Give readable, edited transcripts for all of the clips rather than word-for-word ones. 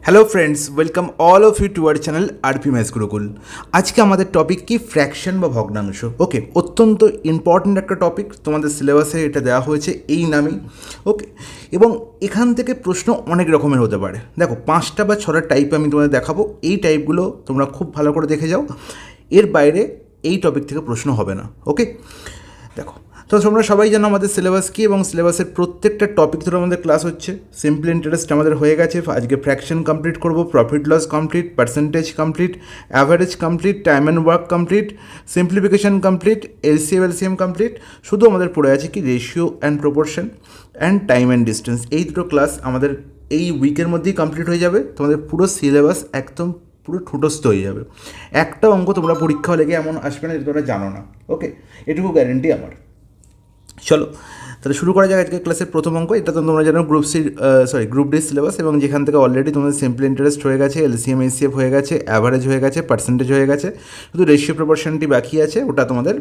Hello friends, welcome all of you to our channel RP maths Gurukul. আজকে আমাদের topic কি fraction বা ভগ্নাংশ। ওকে, অত্যন্ত ইম্পর্ট্যান্ট একটা টপিক, তোমাদের সিলেবাসে এটা দেওয়া হয়েছে এই নামেই। ওকে, এবং এখান থেকে প্রশ্ন অনেক রকমের হতে পারে। দেখো, 5টা বা 6টা টাইপ আমি তোমাদের দেখাবো। এই টাইপগুলো তোমরা খুব ভালো করে দেখে যাও, এর বাইরে এই টপিক থেকে প্রশ্ন হবে না। ওকে, দেখো, তো তোমরা সবাই জানো আমাদের সিলেবাস কী, এবং সিলেবাসের প্রত্যেকটা টপিক ধরে আমাদের ক্লাস হচ্ছে। সিম্পল ইন্টারেস্ট আমাদের হয়ে গেছে, আজকে ফ্র্যাকশন কমপ্লিট করব, profit loss complete, percentage complete, average complete, time and work complete, simplification complete, LCM complete. শুধু আমাদের পড়ে আছে কি ratio and proportion and time and distance. এই দুটো ক্লাস আমাদের এই উইকের মধ্যেই কমপ্লিট হয়ে যাবে। তোমাদের পুরো সিলেবাস একদম পুরো ঠুটস্থ হয়ে যাবে। একটা অঙ্ক তোমরা পরীক্ষা হলে গিয়ে এমন আসবে না যে তোমরা জানো না। ওকে, এটুকু গ্যারেন্টি আমার। চলো তাহলে শুরু করা যাক আজকে ক্লাসের প্রথম অঙ্ক। এটা তো তোমরা জানো গ্রুপ ডি সিলেবাস, এবং যেখান থেকে অলরেডি তোমাদের সিম্পল ইন্টারেস্ট হয়ে গেছে, এলসিএম এসিএফ হয়ে গেছে, অ্যাভারেজ হয়ে গেছে, পার্সেন্টেজ হয়ে গেছে, শুধু রেশিও প্রপোর্শনটি বাকি আছে, ওটা তোমাদের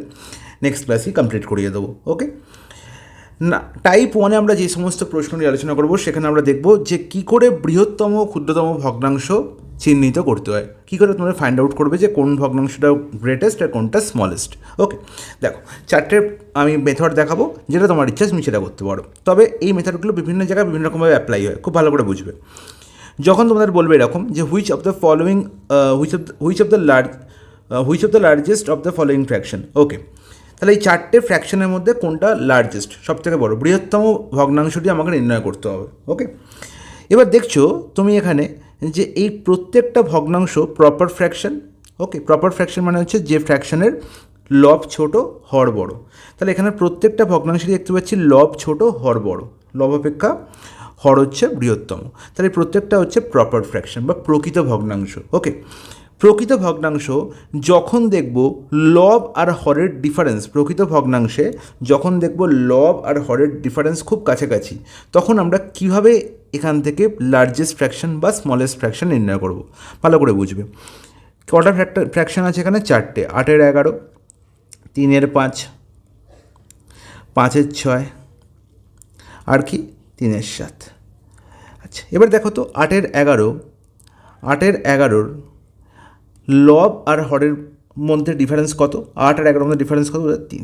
নেক্সট ক্লাসেই কমপ্লিট করিয়ে দেবো। ওকে না, টাইপ 1-এ আমরা যে সমস্ত প্রশ্ন নিয়ে আলোচনা করব, সেখানে আমরা দেখব যে কী করে বৃহত্তম ক্ষুদ্রতম ভগ্নাংশ চিহ্নিত করতে হয়, কী করে তোমরা ফাইন্ড আউট করবে যে কোন ভগ্নাংশটা গ্রেটেস্ট আর কোনটা স্মলেস্ট। ওকে, দেখো, 4টে আমি মেথড দেখাবো, যেটা তোমার ইচ্ছা তুমি সেটা করতে পারো। তবে এই মেথডগুলো বিভিন্ন জায়গায় বিভিন্ন রকমভাবে অ্যাপ্লাই হয়, খুব ভালো করে বুঝবে। যখন তোমাদের বলবে এরকম যে which of the largest of the following fraction. Okay, তাহলে এই 4টে ফ্র্যাকশনের মধ্যে কোনটা লার্জেস্ট, সবথেকে বড় বৃহত্তম ভগ্নাংশটি আমাকে নির্ণয় করতে হবে। ওকে, এবার দেখছো তুমি এখানে যে এই প্রত্যেকটা ভগ্নাংশ প্রপার ফ্র্যাকশন। ওকে, প্রপার ফ্র্যাকশন মানে হচ্ছে যে ফ্র্যাকশনের লব ছোট হর বড়। তাহলে এখানে প্রত্যেকটা ভগ্নাংশই দেখতে পাচ্ছি লব ছোট হর বড়, লব অপেক্ষা হর হচ্ছে বৃহত্তম। তাহলে প্রত্যেকটা হচ্ছে প্রপার ফ্র্যাকশন বা প্রকৃত ভগ্নাংশ। ওকে, প্রকৃত ভগ্নাংশ যখন দেখব লব আর হরের ডিফারেন্স, প্রকৃত ভগ্নাংশে যখন দেখব লব আর হরের ডিফারেন্স খুব কাছাকাছি, তখন আমরা কিভাবে এখান থেকে লার্জেস্ট ফ্র্যাকশন বা স্মলেস্ট ফ্র্যাকশন নির্ণয় করব, ভালো করে বুঝবে। কটা ফ্র্যাকশন আছে এখানে? 4টে। 8-এর 11, 3-এর 5, 5-এর 6, আর কি 3-এর 7। আচ্ছা, এবার দেখো তো 8-এর 11 লব আর হরের মধ্যে ডিফারেন্স কত? 8 আর 11 মধ্যে ডিফারেন্স কত? 3।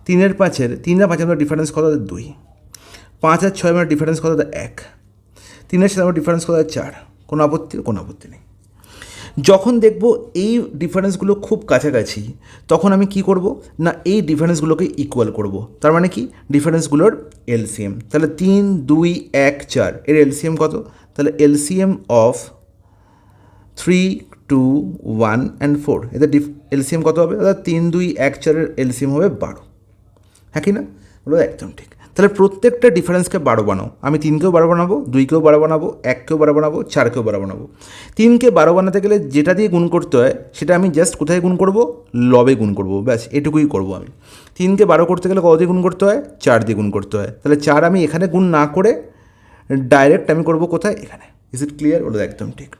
3-এর 5-এর মধ্যে ডিফারেন্স কত? 2। 5 আর 6 মধ্যে ডিফারেন্স কত? 1। 3-এর 7 মধ্যে ডিফারেন্স কত? 4। কোনো আপত্তি নেই। যখন দেখব এই ডিফারেন্সগুলো খুব কাছাকাছি, তখন আমি কি করব না, এই ডিফারেন্সগুলোকে ইকুয়াল করব। তার মানে কি, ডিফারেন্সগুলোর এলসিএম। তাহলে 3, 2, 1, 4 এর এলসিএম কত? তাহলে এলসিএম অফ 3, 2, 1 and 4 এদের এলসিএম কত হবে? অর্থাৎ 3, 2, 1, 4-এর এলসিএম হবে 12। হ্যাঁ কি না? বলো একদম ঠিক। তাহলে প্রত্যেকটা ডিফারেন্সকে 12 বানাও। আমি 3কেও 12 বানাবো, 2কেও 12 বানাবো, 1কেও 12 বানাবো, 4কেও 12 বানাবো। 3কে 12 বানাতে গেলে যেটা দিয়ে গুণ করতে হয় সেটা আমি জাস্ট কোথায় গুণ করব? লবে গুণ করব, ব্যাস এটুকুই করব আমি। 3কে 12 করতে গেলে কত দিয়ে গুণ করতে হয়? 4 দিয়ে গুণ করতে হয়। তাহলে 4 আমি এখানে গুণ না করে ডাইরেক্ট আমি করব কোথায়? এখানে। Is it clear? বলো একদম ঠিক।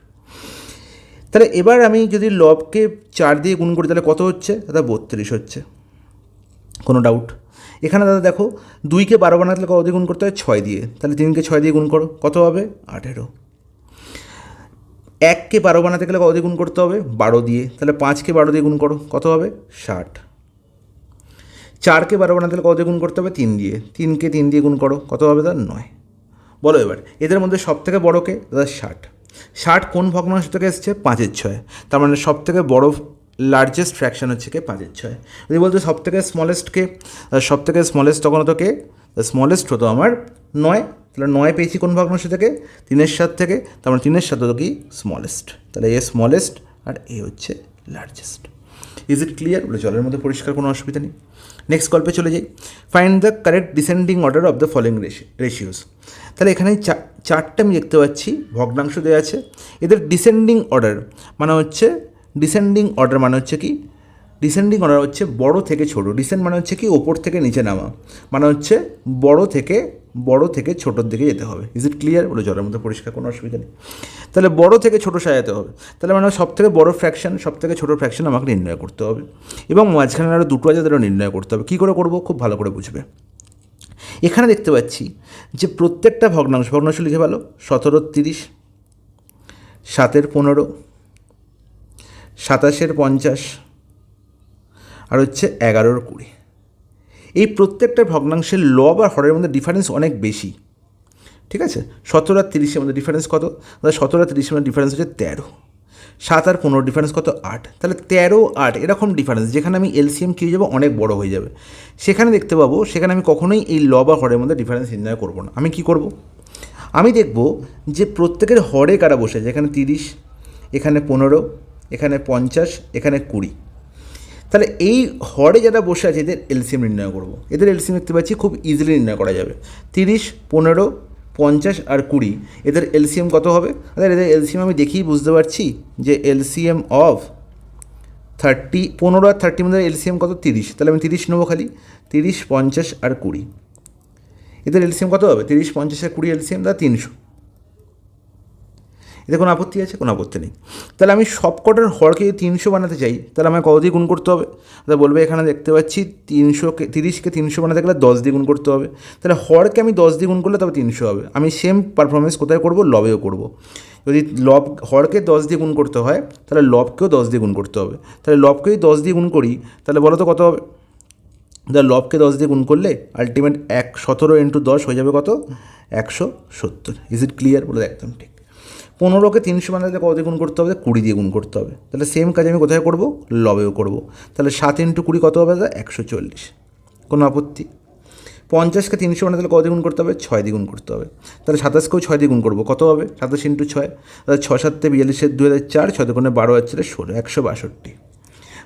তাহলে এবার আমি যদি লবকে 4 দিয়ে গুণ করি তাহলে কত হচ্ছে? দাদা 32 হচ্ছে। কোনো ডাউট? এখানে দাদা দেখো, 2কে 12 বানাতে কত দিয়ে গুণ করতে হয়? 6 দিয়ে। তাহলে 3কে 6 দিয়ে গুণ করো, কত হবে? 18। 1কে 12 বানাতে গেলে কত দিয়ে গুণ করতে হবে? 12 দিয়ে। তাহলে 5কে 12 দিয়ে গুণ করো, কত হবে? 60। 4কে 12 বানাতে গেলে কত দিয়ে গুণ করতে হবে? 3 দিয়ে। 3কে 3 দিয়ে গুণ করো, কত হবে? দাদা 9। বলো এবার এদের মধ্যে সব থেকে বড়ো কে? দাদা 60। 60 কোন ভগ্নাংশ থেকে এসছে? 5-এর 6। তার মানে সব থেকে বড়ো লার্জেস্ট ফ্র্যাকশন হচ্ছে কে? 5-এর 6। যদি বলতো সব থেকে স্মলেস্ট কে, সব থেকে স্মলেস্ট তখন হতো কে? স্মলেস্ট হতো আমার 9। তাহলে 9 পেয়েছি কোন ভগ্নাংশ থেকে? 3-এর 7 থেকে। তার মানে 3-এর 7 হতো কি? স্মলেস্ট। তাহলে এ স্মলেস্ট আর এ হচ্ছে লার্জেস্ট। Is it clear? বলে জলের মধ্যে পরিষ্কার, কোনো অসুবিধা নেই। নেক্সট গল্পে চলে যাই। Find the correct descending order of the following ratios. তাহলে এখানে 4টে আমি দেখতে পাচ্ছি ভগ্নাংশ দেওয়া আছে, এদের ডিসেন্ডিং অর্ডার মানে হচ্ছে কি? ডিসেন্ডিং অর্ডার হচ্ছে বড় থেকে ছোট। ডিসেন্ড মানে হচ্ছে কি? ওপর থেকে নিচে নামা, মানে হচ্ছে বড় থেকে ছোটোর দিকে যেতে হবে। Is it clear? বলে জলের মধ্যে পরিষ্কার, কোনো অসুবিধা নেই। তাহলে বড় থেকে ছোটো সাজাতে হবে। তাহলে মানে সব থেকে বড়ো ফ্র্যাকশন, সব থেকে ছোটো ফ্র্যাকশন আমাকে নির্ণয় করতে হবে, এবং মাঝখানে আরও দুটো আছে তারা নির্ণয় করতে হবে। কী করে করবো? খুব ভালো করে বুঝবে। এখানে দেখতে পাচ্ছি যে প্রত্যেকটা ভগ্নাংশ লিখে ভালো, 17, 30, 7-এর 15, 27-এর 50, আর হচ্ছে 11-র 20। এই প্রত্যেকটা ভগ্নাংশের লব আর হরের মধ্যে ডিফারেন্স অনেক বেশি, ঠিক আছে। 17 আর 30-এর মধ্যে ডিফারেন্স কত? তাহলে 17 আর 30-এর মধ্যে ডিফারেন্স হচ্ছে 13। 7 আর 15 ডিফারেন্স কত? 8। তাহলে 13, 8 এরকম ডিফারেন্স, যেখানে আমি এলসিএম কী হয়ে যাবো, অনেক বড় হয়ে যাবে, সেখানে দেখতে পাবো, সেখানে আমি কখনোই এই লব আর হরের মধ্যে ডিফারেন্স নির্ণয় করবো না। আমি কি করব? আমি দেখব যে প্রত্যেকের হরে কারা বসে আছে। এখানে 30, এখানে 15, এখানে 50, এখানে 20। তাহলে এই হরে যারা বসে আছে এদের এলসিএম নির্ণয় করব। এদের এলসিএম দেখতে পাচ্ছি খুব ইজিলি নির্ণয় করা যাবে। 30, 15, 50 আর 20, এদের এলসিএম কত হবে? এদের এলসিএম আমি দেখেই বুঝতে পারছি যে এলসিএম অফ 30, 15 আর 30 মধ্যে এলসিএম কত? 30। তাহলে আমি 30 নেবো খালি। 30, 50 আর 20, এদের এলসিএম কত হবে? 30, 50 আর 20 এলসিএম দা 300। এতে কোনো আপত্তি আছে? কোনো আপত্তি নেই। তাহলে আমি সবকটার হরকে 300 বানাতে চাই, তাহলে আমাকে কত দিয়ে গুণ করতে হবে? তাহলে বলবে এখানে দেখতে পাচ্ছি 30কে 300 বানাতে গেলে 10 দিয়ে গুণ করতে হবে। তাহলে হরকে আমি 10 দিয়ে গুণ করলে তবে 300 হবে। আমি সেম পারফরমেন্স কোথায় করব? লবেও করব। যদি হরকে 10 দিয়ে গুণ করতে হয়, তাহলে লবকেও 10 দিয়ে গুণ করতে হবে। তাহলে লবকেই 10 দিয়ে গুণ করি, তাহলে বলো তো কত হবে? তাহলে লবকে 10 দিয়ে গুণ করলে আলটিমেট 17 × 10 হয়ে যাবে কত? 170। Is it clear? বলে একদম ঠিক। 15কে 300 বানাতে কত দিয়ে গুণ করতে হবে? 20 দিয়ে গুণ করতে হবে। তাহলে সেম কাজ আমি কোথায় করব? লবেও করব। তাহলে 7 × 20 কত হবে? 140। কোনো আপত্তি? 50কে 300 বানাতে কত দিয়ে গুণ করতে হবে? 6 দিয়ে গুণ করতে হবে। তাহলে 27কেও 6 দিয়ে গুণ করবো, কত হবে? 27 × 6, তাহলে 6 7 42, 2004, 6 2 12 হচ্ছে 16, 162।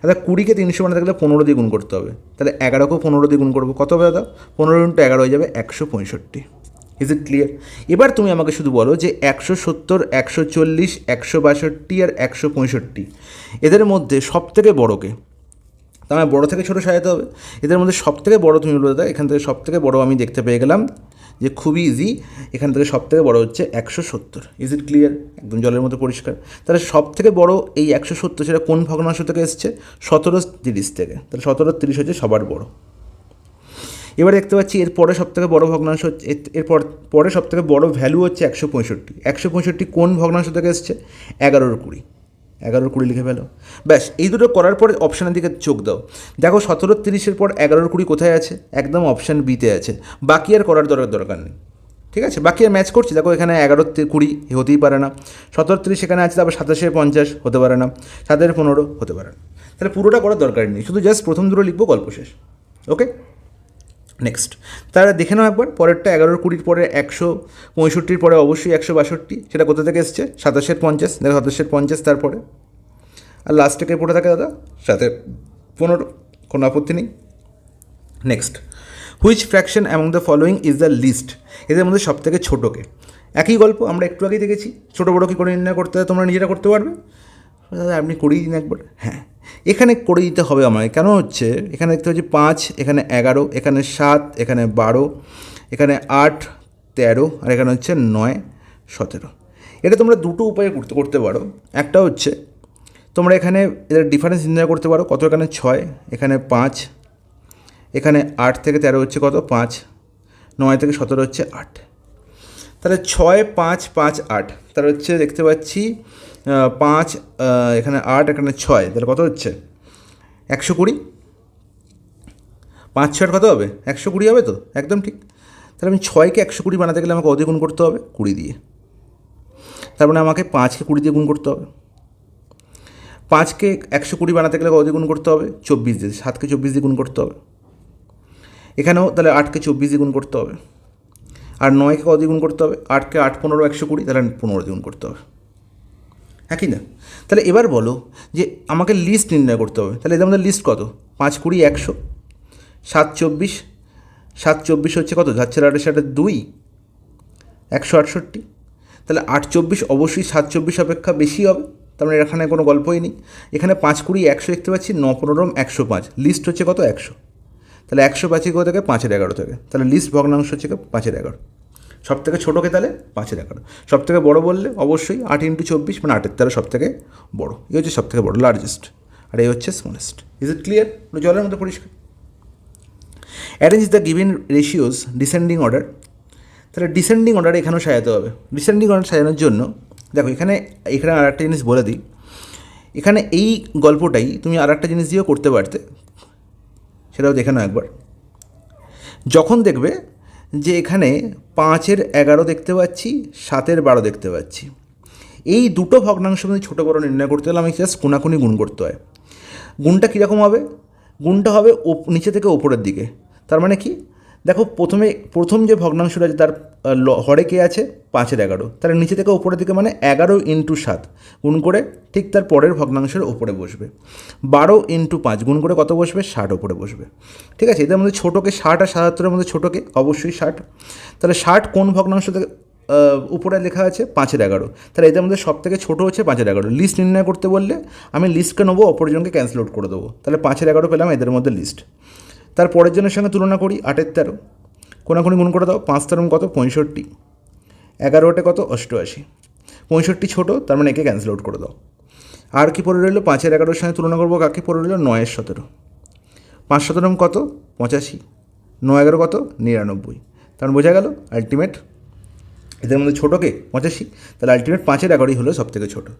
দাদা 20কে 300 বানাতে গেলে 15 দিয়ে গুণ করতে হবে। তাহলে 11কেও 15 দিয়ে গুণ করবো, কত হবে দাদা? 15 × 11 হয়ে যাবে 165। Is it clear? এবার তুমি আমাকে শুধু বলো যে 170, 140, 162 আর 165 এদের মধ্যে সবথেকে বড়কে, তা আমার বড়ো থেকে ছোটো সাজাতে হবে। এদের মধ্যে সবথেকে বড়ো তুমি বলে দাও, এখান থেকে সবথেকে বড়ো আমি দেখতে পেয়ে গেলাম যে খুবই ইজি, এখান থেকে সবথেকে বড়ো হচ্ছে 170। Is it clear? একদম জলের মতো পরিষ্কার। তাহলে সবথেকে বড়ো এই 170, সেটা কোন ভগ্নাংশ থেকে এসছে? 17-30 থেকে। তাহলে 17-30 হচ্ছে সবার বড়। এবার দেখতে পাচ্ছি এরপরে সবথেকে বড় ভগ্নাংশ হচ্ছে, পরে সবথেকে বড় ভ্যালু হচ্ছে 165। 165 কোন ভগ্নাংশ থেকে এসছে? 11-20। 11-20 লিখে ফেলো। ব্যাস, এই দুটো করার পরে অপশানের দিকে চোখ দাও। দেখো 17-30 পর 11-20 কোথায় আছে? একদম অপশান বিতে আছে। বাকি আর করার দরকার নেই, ঠিক আছে? বাকি আর ম্যাচ করছি। দেখো এখানে 11-20 হতেই পারে না, 17-30 এখানে আছে, তারপর 27-50 হতে পারে না, 7-15 হতে পারে না। তাহলে পুরোটা করার দরকার নেই, শুধু জাস্ট প্রথম দুটো লিখবো, গল্প শেষ। ওকে, নেক্সট। তারা দেখে নাও একবার পরেরটা। 11-20 পরে 165 পরে অবশ্যই 162, সেটা কোথা থেকে এসছে? 27-50। দেখো 27-50 তারপরে, আর লাস্টে কে পড়ে থাকে দাদা? 7-15। কোনো আপত্তি নেই। Next, which fraction among the following is the least? এদের মধ্যে সবথেকে ছোটোকে। একই গল্প আমরা একটু আগেই দেখেছি, ছোটো বড়ো কী করে নির্ণয় করতে হয় তোমরা নিজেরা করতে পারবে। দাদা আপনি করেই দিন একবার। হ্যাঁ, এখানে করে দিতে হবে আমায়। কেন হচ্ছে? এখানে দেখতে পাচ্ছি 5, এখানে 11, এখানে 7, এখানে 12, এখানে 8, 13, আর এখানে হচ্ছে 9, 17। এটা তোমরা দুটো উপায়ে করতে পারো। একটা হচ্ছে তোমরা এখানে এদের ডিফারেন্স নির্ণয় করতে পারো। কত? এখানে 6, এখানে 5, এখানে 8 থেকে 13 হচ্ছে কত? 5, 9 থেকে 17 হচ্ছে 8। তাহলে 6, 5, 5, 8, তাহলে হচ্ছে দেখতে পাচ্ছি 5, এখানে 8, এখানে 6, তাহলে কত হচ্ছে? 120। 5 6 কত হবে? 120 হবে তো? একদম ঠিক। তাহলে আমি 6কে 120 বানাতে গেলে আমাকে কত দিয়ে গুণ করতে হবে? 20 দিয়ে। তার মানে আমাকে 5কে 20 দিয়ে গুণ করতে হবে। 5কে 120 বানাতে গেলে কত দিয়ে গুণ করতে হবে? 24 দিয়ে। 7কে 24 দিয়ে গুণ করতে হবে। এখানেও তাহলে 8কে 24 দিয়ে গুণ করতে হবে। আর 9কে কত দিয়ে গুণ করতে হবে? 8কে 8, 15, 120, তাহলে 15 দিয়ে গুণ করতে হবে। হ্যাঁ কি না? তাহলে এবার বলো যে আমাকে লিস্ট নির্ণয় করতে হবে। তাহলে এদের মধ্যে লিস্ট কত? 5 20 100, 7 24, 7 24 হচ্ছে কত? যাচ্ছে 8 2, 168। তাহলে 8 24 অবশ্যই 7 24 অপেক্ষা বেশি হবে। তার মানে এখানে কোনো গল্পই নেই। এখানে 5 20 100 দেখতে পাচ্ছি, 9 15 105, লিস্ট হচ্ছে কত? 100। তাহলে 105 কোথা থেকে? 5-11 থেকে। তাহলে লিস্ট ভগ্নাংশ হচ্ছে 5-11। সব থেকে ছোটোকে তাহলে 5-11। সব থেকে বড়ো বললে অবশ্যই 8 × 24 মানে 8-এর তাহলে সব থেকে বড়ো। এই হচ্ছে সব থেকে বড়ো, লার্জেস্ট, আর এই হচ্ছে স্মলেস্ট। Is it clear? জলের মতো পরিষ্কার। Arrange the given ratios descending order. তাহলে ডিসেন্ডিং অর্ডার এখানেও সাজাতে হবে। ডিসেন্ডিং অর্ডার সাজানোর জন্য দেখো এখানে এখানে আর একটা জিনিস বলে দিই, এখানে এই গল্পটাই তুমি আর একটা জিনিস দিয়েও করতে পারতে, সেটাও দেখে নাও একবার। যখন দেখবে যে এখানে 5-এর 11 দেখতে পাচ্ছি, 7-এর 12 দেখতে পাচ্ছি, এই দুটো ভগ্নাংশ যদি ছোটো বড়ো নির্ণয় করতে হলে আমি জাস্ট কোনাকুনি গুণ করতে হয়। গুণটা কীরকম হবে? গুণটা হবে নিচে থেকে ওপরের দিকে। তার মানে কি, দেখো প্রথম যে ভগ্নাংশটা আছে তার হরে কে আছে 5-এর 11, তাহলে নিচে থেকে ওপরের দিকে মানে 11 × 7 গুণ করে ঠিক তার পরের ভগ্নাংশের ওপরে বসবে। 12 × 5 গুণ করে কত বসবে? 60 ওপরে বসবে। ঠিক আছে, এদের মধ্যে ছোটোকে 60 আর 77-এর মধ্যে ছোটোকে অবশ্যই 60। তাহলে 60 কোন ভগ্নাংশ থেকে উপরে লেখা আছে? 5-এর 11। তাহলে এদের মধ্যে সব থেকে ছোটো হচ্ছে 5-এর 11। লিস্ট নির্ণয় করতে বললে আমি লিস্টকে নেবো, অপরজনকে ক্যান্সেল আউট করে দেবো। তাহলে 5-এর 11 পেলাম এদের মধ্যে লিস্ট। তার পরের জনের সঙ্গে তুলনা করি, 8-এর 13 কোনাকুনি গুণ করে দাও। 5-13 কত? 65। 11-তে কত? 88। 65 ছোটো, তার মানে একে ক্যান্সেল আউট করে দাও। আর কি পড়ে রইলো? 5-এর 11-এর সঙ্গে তুলনা করবো, কাকে পড়ে রইলো? 9-এর 17। 5-17 কত? 85। 9-11 কত? 99। তার বোঝা গেল আলটিমেট এদের মধ্যে ছোটোকে 85, তাহলে আলটিমেট 5-এর 11ই হলো সব থেকে ছোটো।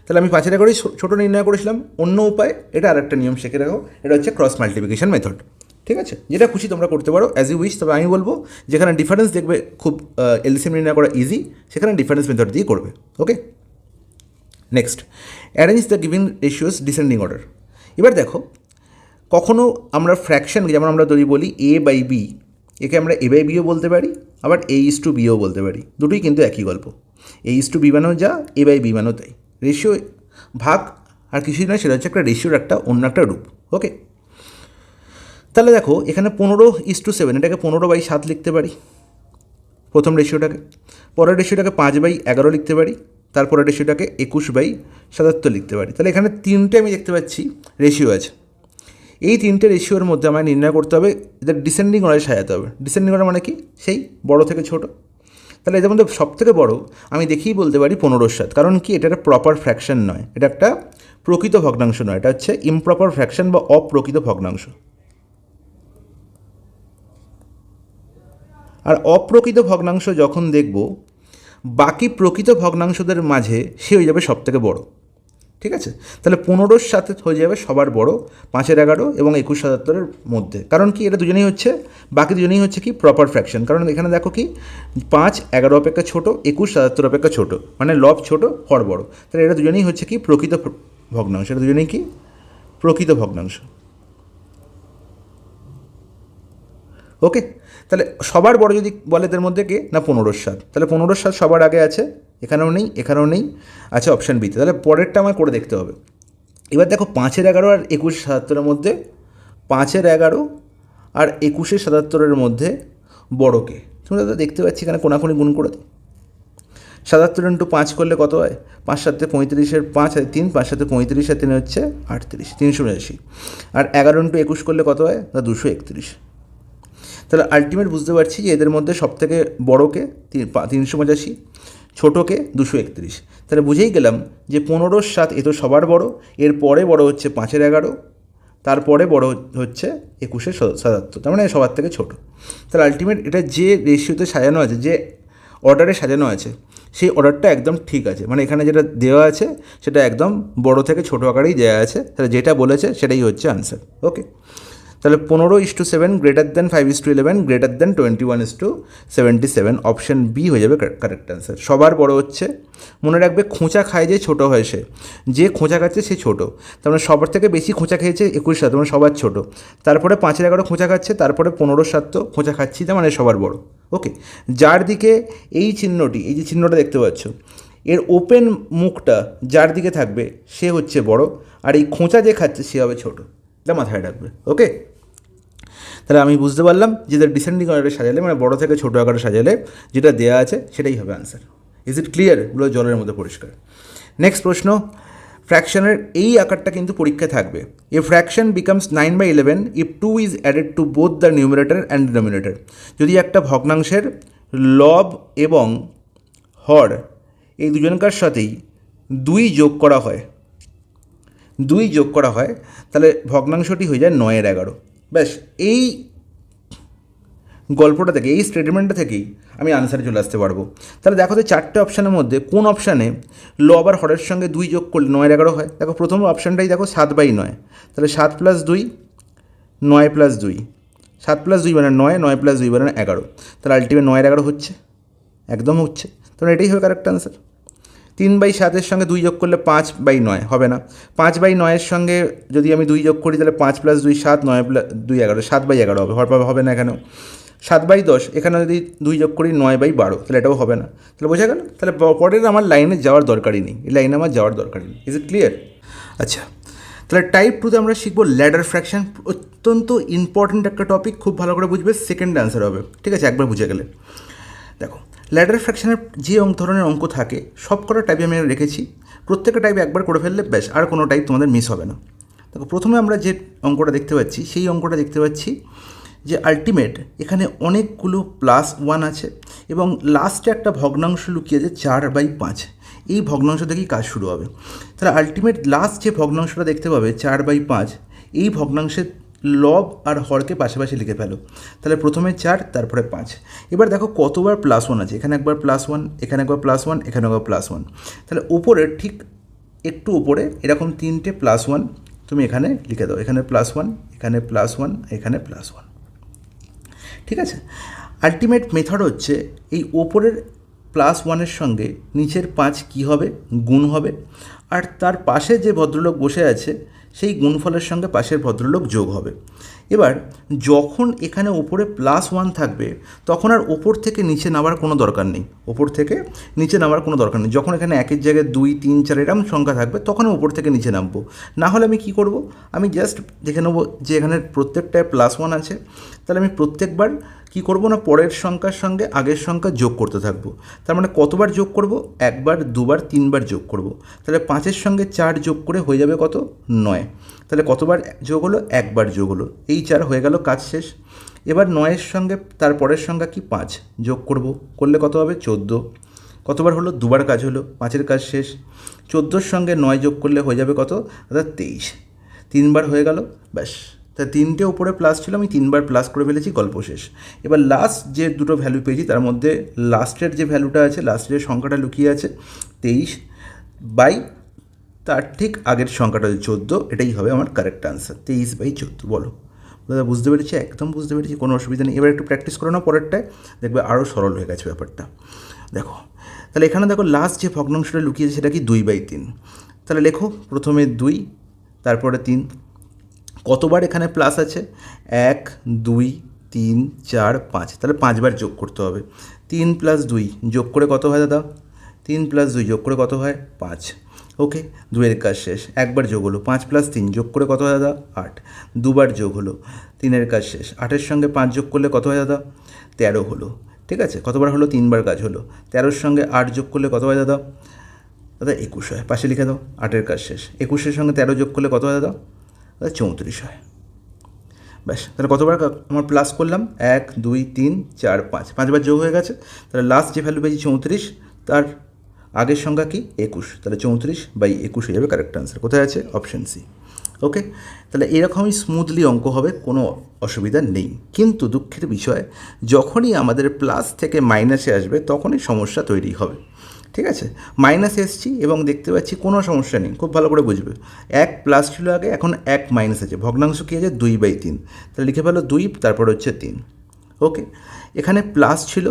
তাহলে আমি 5-এর 11ই ছোটো নির্ণয় করেছিলাম। অন্য উপায়, এটা আরেকটা নিয়ম শিখে রাখো, এটা হচ্ছে ক্রস মাল্টিপ্লিকেশন মেথড। ঠিক আছে, যেটা খুশি তোমরা করতে পারো অ্যাজ ইউ উইশ। তবে আমি বলবো যেখানে ডিফারেন্স দেখবে খুব এলসিএম নির্ণয় করা ইজি, সেখানে ডিফারেন্স মেথড দিয়ে করবে। Okay, next, arrange the giving ratios descending order. এবার দেখো, কখনও আমরা ফ্র্যাকশন যেমন আমরা যদি বলি A/B, একে আমরা A/Bও বলতে পারি, আবার A/Bও বলতে পারি। দুটোই কিন্তু একই গল্প। A/B মানেও যা, A/B মানেও তাই। রেশিও ভাগ আর কিছুই নয়, সেটা হচ্ছে একটা রেশিওর অন্য একটা রূপ। ওকে, তাহলে দেখো এখানে 15:7, এটাকে 15/7 লিখতে পারি প্রথম রেশিওটাকে। পরের রেশিওটাকে 5/11 লিখতে পারি। তারপরের রেশিওটাকে 21/77 লিখতে পারি। তাহলে এখানে তিনটে আমি দেখতে পাচ্ছি রেশিও আছে। এই তিনটে রেশিওর মধ্যে আমায় নির্ণয় করতে হবে, এদের ডিসেন্ডিং অর্ডারে সাজাতে হবে। ডিসেন্ডিং অর্ডার মানে কি? সেই বড়ো থেকে ছোটো। তাহলে এদের মধ্যে সব থেকে বড়ো আমি দেখেই বলতে পারি 15/7, কারণ কি এটা একটা প্রপার ফ্র্যাকশন নয়, এটা একটা প্রকৃত ভগ্নাংশ নয়, এটা হচ্ছে ইমপ্রপার ফ্র্যাকশন বা অপ্রকৃত ভগ্নাংশ। আর অপ্রকৃত ভগ্নাংশ যখন দেখব, বাকি প্রকৃত ভগ্নাংশদের মাঝে সে হয়ে যাবে সব থেকে বড়ো। ঠিক আছে, তাহলে 15-র সাথে হয়ে যাবে সবার বড় 5-এর 11 এবং 21/77-এর মধ্যে। কারণ কি, এটা দুজনেই হচ্ছে, বাকি দুজনেই হচ্ছে কি প্রপার ফ্র্যাকশন। কারণ এখানে দেখো কি 5-11 অপেক্ষা ছোটো, 21/77 অপেক্ষা ছোটো, মানে লব ছোটো হর বড়। তাহলে এটা দুজনেই হচ্ছে কি প্রকৃত ভগ্নাংশ, এটা দুজনেই কি প্রকৃত ভগ্নাংশ। ওকে, তাহলে সবার বড় যদি বলে এদের মধ্যে কে না 15/7, তাহলে 15/7 সবার আগে আছে, এখানেও নেই, এখানেও নেই, আছে অপশান বিতে। তাহলে পরেরটা আমার করে দেখতে হবে। এবার দেখো 5-এর 11 আর 21/77-এর মধ্যে, 5-এর 11 আর 21/77-এর মধ্যে বড়কে তোমরা তো দেখতে পাচ্ছি, এখানে কোনাকুনি গুণ করে দিই। 77 × 5 করলে কত হয়? 5-7 35, 5 আর 3, 5-7 35 আর 3 হচ্ছে 38, 382। আর 11 × 21 করলে কত হয়? 231। তাহলে আলটিমেট বুঝতে পারছি যে এদের মধ্যে সবথেকে বড়কে 385, ছোটোকে 231। তাহলে বুঝেই গেলাম যে 15/7 এ তো সবার বড়, এর পরে বড় হচ্ছে 5-এর 11, তারপরে বড় হচ্ছে 21/77, তার মানে সবার থেকে ছোটো। তাহলে আলটিমেট এটা যে রেশিওতে সাজানো আছে, যে অর্ডারে সাজানো আছে, সেই অর্ডারটা একদম ঠিক আছে। মানে এখানে যেটা দেওয়া আছে সেটা একদম বড় থেকে ছোটো আকারেই দেওয়া আছে। তাহলে যেটা বলেছে সেটাই হচ্ছে আনসার। ওকে, তাহলে 15:7 5:11 21:77, অপশান বি হয়ে যাবে কারেক্ট অ্যান্সার। সবার বড় হচ্ছে, মনে রাখবে খোঁচা খায় যে ছোটো হয় সে, যে খোঁচা খাচ্ছে সে ছোটো। তার মানে সবার থেকে বেশি খোঁচা খেয়েছে 21/7, মানে সবার ছোটো। তারপরে 5-এর 11 খোঁচা খাচ্ছে, তারপরে 15/7 তো খোঁচা খাচ্ছি, তার মানে সবার বড়। ওকে, যার দিকে এই চিহ্নটি, এই যে চিহ্নটা দেখতে পাচ্ছ, এর ওপেন মুখটা যার দিকে থাকবে সে হচ্ছে বড়, আর এই খোঁচা যে খাচ্ছে সে হবে ছোটো। এটা মাথায় রাখবে। ওকে, তাহলে আমি বুঝতে পারলাম যে ডিসেন্ডিং অর্ডারে সাজালে, মানে বড়ো থেকে ছোটো আকারে সাজালে যেটা দেওয়া আছে সেটাই হবে আনসার। Is it clear? এগুলো জলের মধ্যে পরিষ্কার। নেক্সট প্রশ্ন, ফ্র্যাকশনের এই আকারটা কিন্তু পরীক্ষায় থাকবে। A fraction becomes 9/11 if 2 is added to both the numerator and denominator. যদি একটা ভগ্নাংশের লব এবং হর এই দুজনকার সাথেই 2 যোগ করা হয়, তাহলে ভগ্নাংশটি হয়ে যায় 9-এর 11। ব্যাস, এই গল্পটা থেকে, এই স্টেটমেন্টটা থেকেই আমি আনসারে চলে আসতে পারবো। তাহলে দেখো তো 4টে অপশানের মধ্যে কোন অপশানে লব আর হরের সঙ্গে 2 যোগ করলে 9 11 হয়। দেখো প্রথম অপশানটাই দেখো 7/9, তাহলে 7 + 2 9 + 2, 7 + 2 মানে 9, 9 + 2 মানে 11, তাহলে আলটিমেট 9 11 হচ্ছে, একদম হচ্ছে। তাহলে এটাই হবে কারেক্ট আনসার। 3/7 সঙ্গে 2 যোগ করলে 5/9 হবে না। 5/9 সঙ্গে যদি আমি 2 যোগ করি তাহলে 5 + 2 7, 9 + 2 11, 7/11 হবে, হবে না এখানেও। 7/10 এখানে যদি 2 যোগ করি 9/12, তাহলে এটাও হবে না। তাহলে বোঝা গেল, তাহলে পরের আমার লাইনে যাওয়ার দরকারই নেই, এই লাইনে আমার যাওয়ার দরকারই নেই। Is it clear? আচ্ছা, তাহলে টাইপ 2তে আমরা শিখবো ল্যাডার ফ্র্যাকশন। অত্যন্ত ইম্পর্ট্যান্ট একটা টপিক, খুব ভালো করে বুঝবে, সেকেন্ড অ্যান্সার হবে, ঠিক আছে, একবার বুঝে গেলে। দেখো ল্যাডার ফ্র্যাকশনের যে ধরনের অঙ্ক থাকে সব কটা টাইপে আমি রেখেছি, প্রত্যেকটা টাইপ একবার করে ফেললে ব্যাস, আর কোনো টাইপ তোমাদের মিস হবে না। দেখো প্রথমে আমরা যে অঙ্কটা দেখতে পাচ্ছি, সেই অঙ্কটা দেখতে পাচ্ছি যে আলটিমেট এখানে অনেকগুলো +1 আছে এবং লাস্টে একটা ভগ্নাংশ লুকিয়ে আছে 4/5, এই ভগ্নাংশ থেকেই কাজ শুরু হবে। তাহলে আলটিমেট লাস্ট যে ভগ্নাংশটা দেখতে পাবে 4/5, এই ভগ্নাংশের লব আর হরকে পাশাপাশি লিখে ফেলো। তাহলে প্রথমে 4, তারপরে 5। এবার দেখো কতবার +1 আছে, এখানে একবার +1, এখানে একবার +1, এখানে একবার +1। তাহলে উপরে ঠিক একটু উপরে এরকম 3টে +1 তুমি এখানে লিখে দাও, এখানে +1, এখানে +1, এখানে +1, ঠিক আছে। আলটিমেট মেথড হচ্ছে এই ওপরের +1-এর সঙ্গে নিচের 5 কী হবে, গুণ হবে, আর তার পাশে যে ভদ্রলোক বসে আছে সেই গুণফলের সঙ্গে পাশের ভদ্রলোক যোগ হবে। এবার যখন এখানে ওপরে +1 থাকবে তখন আর ওপর থেকে নিচে নামার কোনো দরকার নেই, ওপর থেকে নিচে নামার কোনো দরকার নেই। যখন এখানে একের জায়গায় 2 3 4 এরকম সংখ্যা থাকবে তখন ওপর থেকে নিচে নামবো। না হলে আমি কী করব, আমি জাস্ট দেখে নেবো যে এখানে প্রত্যেকটায় +1 আছে, তাহলে আমি প্রত্যেকবার কী করবো না, পরের সংখ্যার সঙ্গে আগের সংখ্যা যোগ করতে থাকবো। তার মানে কতবার যোগ করব, একবার, দুবার, 3বার যোগ করব। তাহলে 5-এর সঙ্গে 4 যোগ করে হয়ে যাবে কত, 9। তাহলে কতবার যোগ হলো, একবার যোগ হলো, এই 4 হয়ে গেল, কাজ শেষ। এবার 9-এর সঙ্গে তার পরের সংখ্যা কি 5 যোগ করব, করলে কত হবে, 14। কতবার হলো, দুবার কাজ হলো, 5-এর কাজ শেষ। 14-র সঙ্গে 9 যোগ করলে হয়ে যাবে কত, অর্থাৎ 23। 3বার হয়ে গেল, ব্যাস। তা 3টে উপরে প্লাস ছিল, আমি 3বার প্লাস করে ফেলেছি, গল্প শেষ। এবার লাস্ট যে দুটো ভ্যালু পেয়েছি তার মধ্যে লাস্টের যে ভ্যালুটা আছে, লাস্টের যে সংখ্যাটা লুকিয়ে আছে 23 বাই তার ঠিক আগের সংখ্যাটা 14, এটাই হবে আমার কারেক্ট আনসার, 23/14। বলো দাদা, বুঝতে পেরেছি? একদম বুঝতে পেরেছি, কোনো অসুবিধা নেই। এবার একটু প্র্যাকটিস করে নাও, পরেরটায় দেখবে আরও সরল হয়ে গেছে ব্যাপারটা। দেখো তাহলে এখানে দেখো লাস্ট যে ভগ্নাংশটা লুকিয়েছে সেটা কি, 2/3। তাহলে লেখো প্রথমে 2, তারপরে 3। কতবার এখানে প্লাস আছে, 1 2 3 4 5, তাহলে 5বার যোগ করতে হবে। 3 + 2 যোগ করে কত হয় দাদা, 3 + 2 যোগ করে কত হয়, 5। ওকে, 2-এর কাজ শেষ, একবার যোগ হলো। 5 + 3 যোগ করে কত হয় দাদা, 8। দুবার যোগ হলো, 3-এর কাজ শেষ। 8-এর সঙ্গে 5 যোগ করলে কত হয় দাদা, 13 হলো, ঠিক আছে। কতবার হলো, 3বার কাজ হলো। 13-র সঙ্গে 8 যোগ করলে কত হয় দাদা, দাদা 21 হয়, পাশে লিখে দাও, 8-এর কাজ শেষ। 21-এর সঙ্গে 13 যোগ করলে কত হয় দাদা, 34 হয়, ব্যাস। তাহলে কতবার আমার প্লাস করলাম, 1 2 3 4 5, 5বার যোগ হয়ে গেছে। তাহলে লাস্ট যে ভ্যালু পেয়েছি 34, তার আগের সংখ্যা কি, 21, তাহলে 34/21 হয়ে যাবে কারেক্ট আনসার। কোথায় আছে, অপশান সি। ওকে, তাহলে এরকমই স্মুথলি অঙ্ক হবে, কোনো অসুবিধা নেই। কিন্তু দুঃখের বিষয়, যখনই আমাদের প্লাস থেকে মাইনাসে আসবে তখনই সমস্যা তৈরি হবে, ঠিক আছে। মাইনাসে এসছি এবং দেখতে পাচ্ছি কোনো সমস্যা নেই, খুব ভালো করে বুঝবে। 1 প্লাস ছিল আগে, এখন 1 মাইনাস আছে, ভগ্নাংশ কী আছে, 2/3। তাহলে লিখে ফেলো 2, তারপর হচ্ছে 3। ওকে, এখানে প্লাস ছিল,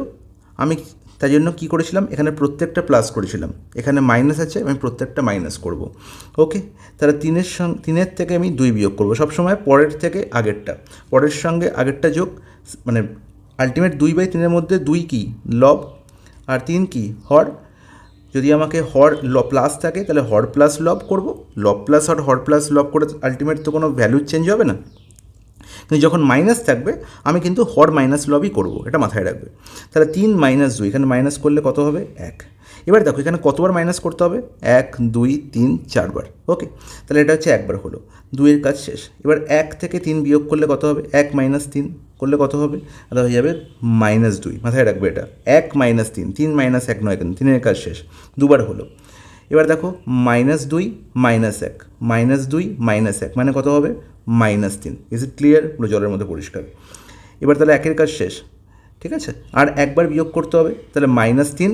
আমি তাই জন্য কী করেছিলাম, এখানে প্রত্যেকটা প্লাস করেছিলাম। এখানে মাইনাস আছে, আমি প্রত্যেকটা মাইনাস করব। ওকে, তাহলে 3-এর থেকে আমি 2 বিয়োগ করবো, সবসময় পরের থেকে আগেরটা, পরের সঙ্গে আগেরটা যোগ, মানে আলটিমেট 2/3-এর মধ্যে 2 কি, লব, আর 3 কি, হর। যদি আমাকে হর প্লাস থাকে তাহলে হর প্লাস লব করব, লব প্লাস হর প্লাস লব করে আলটিমেট তো কোনো ভ্যালু চেঞ্জ হবে না। কিন্তু যখন মাইনাস থাকবে আমি কিন্তু হর মাইনাস লবই করব, এটা মাথায় রাখবে। তাহলে 3 - 2, এখানে মাইনাস করলে কত হবে, 1। এবার দেখো এখানে কতবার মাইনাস করতে হবে, 1 2 3 4বার। ওকে, তাহলে এটা হচ্ছে একবার হলো, 2-এর কাজ শেষ। এবার 1 থেকে 3 বিয়োগ করলে কত হবে, 1 - 3 করলে কত হবে, এটা হয়ে যাবে -2, মাথায় রাখবে এটা। 1 - 3, 3 - 1 নয়, কিন্তু 3-এর কাজ শেষ, দুবার হলো। এবার দেখো -2 - 1, -2 - 1 মানে কত হবে, -3। Is it clear? পুরো জলের মধ্যে পরিষ্কার। এবার তাহলে 1-এর কাজ শেষ, ঠিক আছে, আর একবার বিয়োগ করতে হবে, তাহলে -3